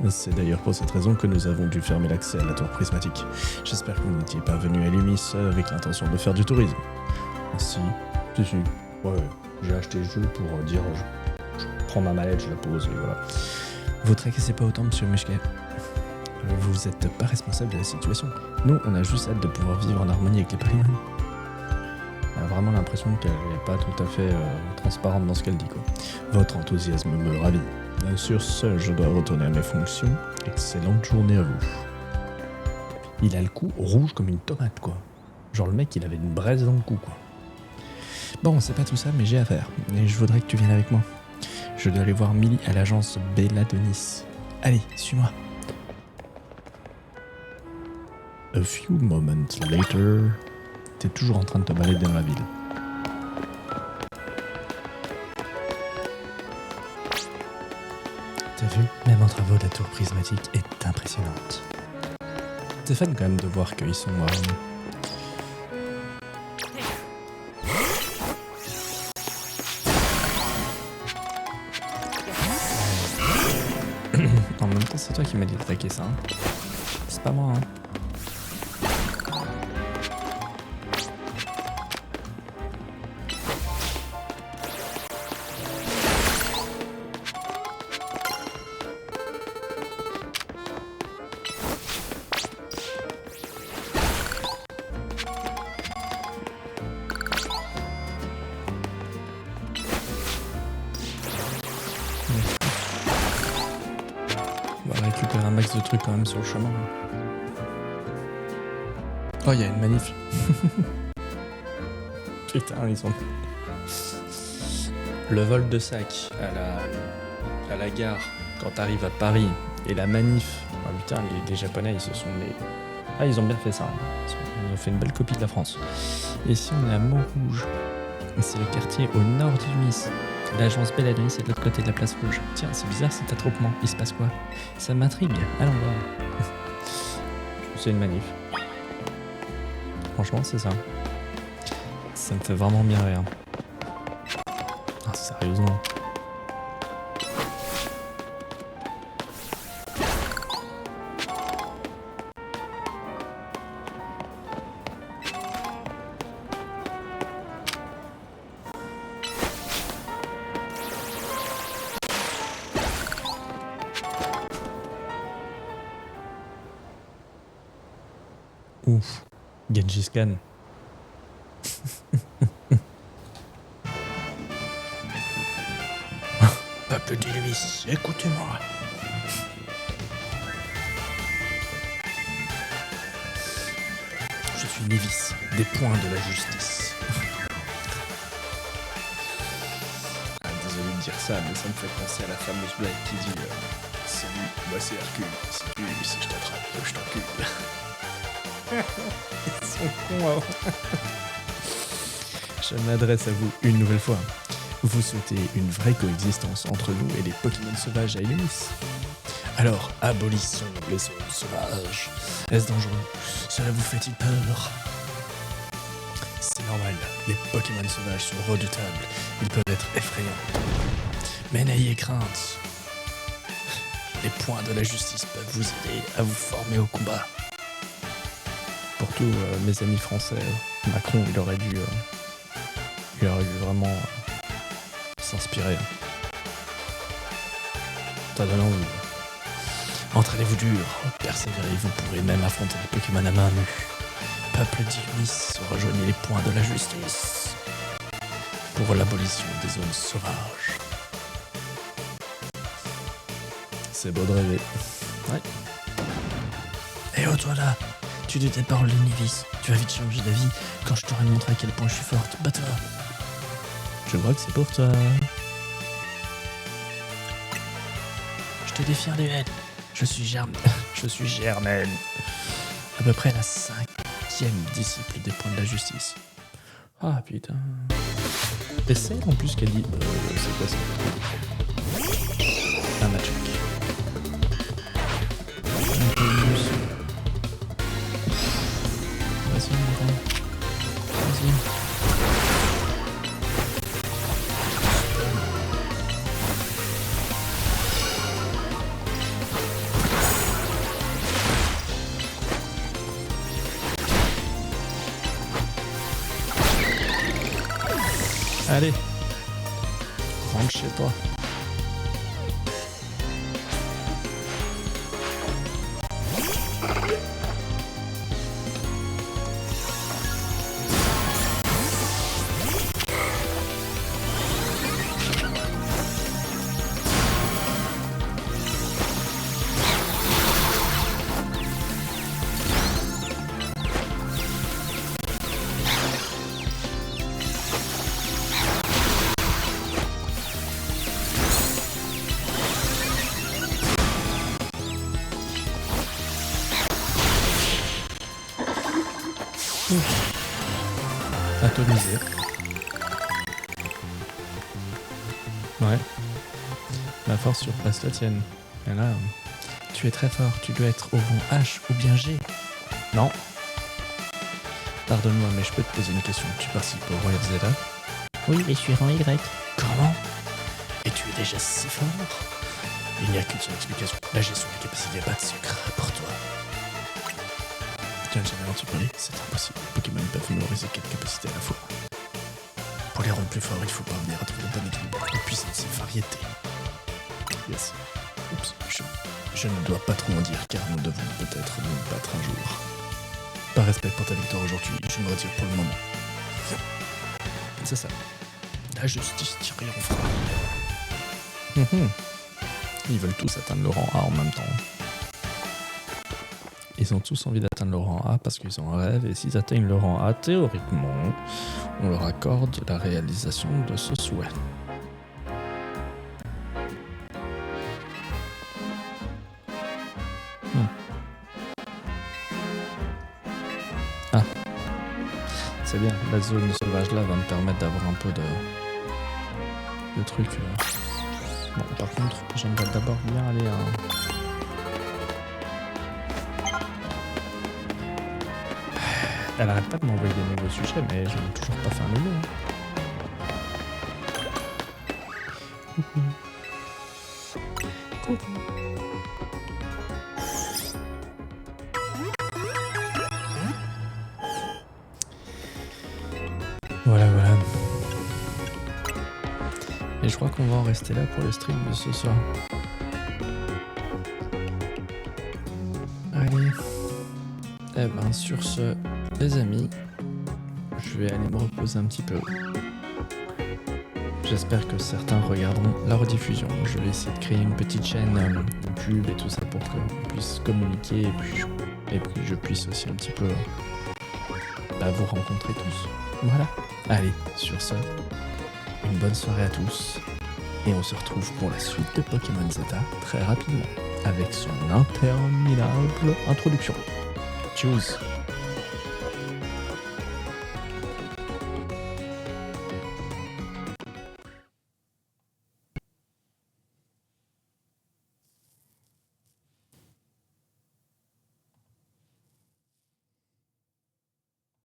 C'est d'ailleurs pour cette raison que nous avons dû fermer l'accès à la tour prismatique. J'espère que vous n'étiez pas venu à Illumis avec l'intention de faire du tourisme. Si. Ouais, j'ai acheté le jeu pour dire je prends ma mallette, je la pose et voilà. Vous tracassez pas autant, monsieur Mishka. Vous êtes pas responsable de la situation. Nous, on a juste hâte de pouvoir vivre en harmonie avec les Parimon. On a vraiment l'impression qu'elle n'est pas tout à fait transparente dans ce qu'elle dit, quoi. Votre enthousiasme me ravit. Sur ce, je dois retourner à mes fonctions. Excellente journée à vous. Il a le cou rouge comme une tomate, quoi. Genre le mec, il avait une braise dans le cou, quoi. Bon, c'est pas tout ça, mais j'ai affaire. Et je voudrais que tu viennes avec moi. Je dois aller voir Millie à l'agence Bella de Nice. Allez, suis-moi. A few moments later, t'es toujours en train de te balader dans la ville. T'as vu, même en travaux, la tour prismatique est impressionnante. T'es fan quand même de voir qu'ils sont... En même temps, c'est toi qui m'as dit d'attaquer ça. Hein. C'est pas moi. Hein. On va récupérer un max de trucs quand même sur le chemin. Oh, il y a une manif. Putain, ils sont... Le vol de sac à la gare quand t'arrives à Paris et la manif. Oh putain, les Japonais, ils se sont... Ah, ils ont bien fait ça. Hein. Ils ont fait une belle copie de la France. Et ici, on est à Montrouge. C'est le quartier au nord du Nice. L'agence Belladry, c'est de l'autre côté de la place rouge. Tiens, c'est bizarre cet attroupement. Il se passe quoi? Ça m'intrigue. Allons voir. C'est une manif. Franchement, c'est ça. Ça me fait vraiment bien rire. Ah, sérieusement. Ouf, Gengis Khan. Peuple d'Illumis, écoutez-moi. Je suis Névis, des points de la justice. Désolé de dire ça, mais ça me fait penser à la fameuse blague qui dit salut, moi c'est Hercule, si je t'attrape, je t'encule. Ils sont cons, hein. Je m'adresse à vous une nouvelle fois. Vous souhaitez une vraie coexistence entre nous et les Pokémon sauvages à Illumis. Alors, abolissons les zones sauvages. Est-ce dangereux? Cela vous fait-il peur? C'est normal, les Pokémon sauvages sont redoutables. Ils peuvent être effrayants. Mais n'ayez crainte. Les points de la justice peuvent vous aider à vous former au combat. Pour tous mes amis français, Macron, il aurait dû vraiment s'inspirer. Ça donne envie. Entraînez-vous dur, persévérez, vous pourrez même affronter les Pokémon à main nue. Peuple d'Illumis, rejoignez les points de la justice pour l'abolition des zones sauvages. C'est beau de rêver. Ouais. Eh oh toi là, tu dis tes paroles de Névis, tu vas vite changer d'avis quand je t'aurai montré à quel point je suis forte. Bats-toi. Je crois que c'est pour toi. Je te défie un duel. Je suis Germaine. À peu près la 5e disciple des points de la justice. Ah putain. Et c'est en plus qu'elle dit... c'est quoi ça? Un match. Un peu plus. Vas-y, mon grand. Vas-y. Allez, rentre chez toi. Atomisé. Ouais. La force surpasse la tienne. Et là, tu es très fort, tu dois être au rang H ou bien G. Non. Pardonne-moi, mais je peux te poser une question. Tu participes au Royal Zeta? Oui, mais je suis rang Y. Comment? Et tu es déjà si fort? Il n'y a qu'une seule explication. La gestion des capacités, pas de secret pour toi. Tu n'as jamais entendu parler? C'est impossible. Les Pokémon peuvent mémoriser quelques capacités à la fois. Pour les rendre plus forts, il faut parvenir à trouver le bon équilibre de puissance et variété. Yes. Oups, je ne dois pas trop en dire car nous devons peut-être nous battre un jour. Par respect pour ta victoire aujourd'hui, je me retire pour le moment. C'est ça. La justice triomphera. Ils veulent tous atteindre le rang A en même temps. Ils ont tous envie d'atteindre le rang A parce qu'ils ont un rêve et s'ils atteignent le rang A, théoriquement, on leur accorde la réalisation de ce souhait. Ah. C'est bien, la zone sauvage là va me permettre d'avoir un peu de trucs. Bon, par contre, j'aimerais d'abord bien aller à... Elle arrête pas de m'envoyer des nouveaux sujets, mais je n'ai toujours pas fait un nouveau. Coucou. Voilà. Et je crois qu'on va en rester là pour le stream de ce soir. Allez. Eh ben, sur ce, les amis, je vais aller me reposer un petit peu. J'espère que certains regarderont la rediffusion. Je vais essayer de créer une petite chaîne YouTube et tout ça pour qu'on puisse communiquer et puis je puisse aussi un petit peu vous rencontrer tous. Voilà. Allez, sur ce, une bonne soirée à tous. Et on se retrouve pour la suite de Pokémon Zeta très rapidement avec son interminable introduction. Tchuss.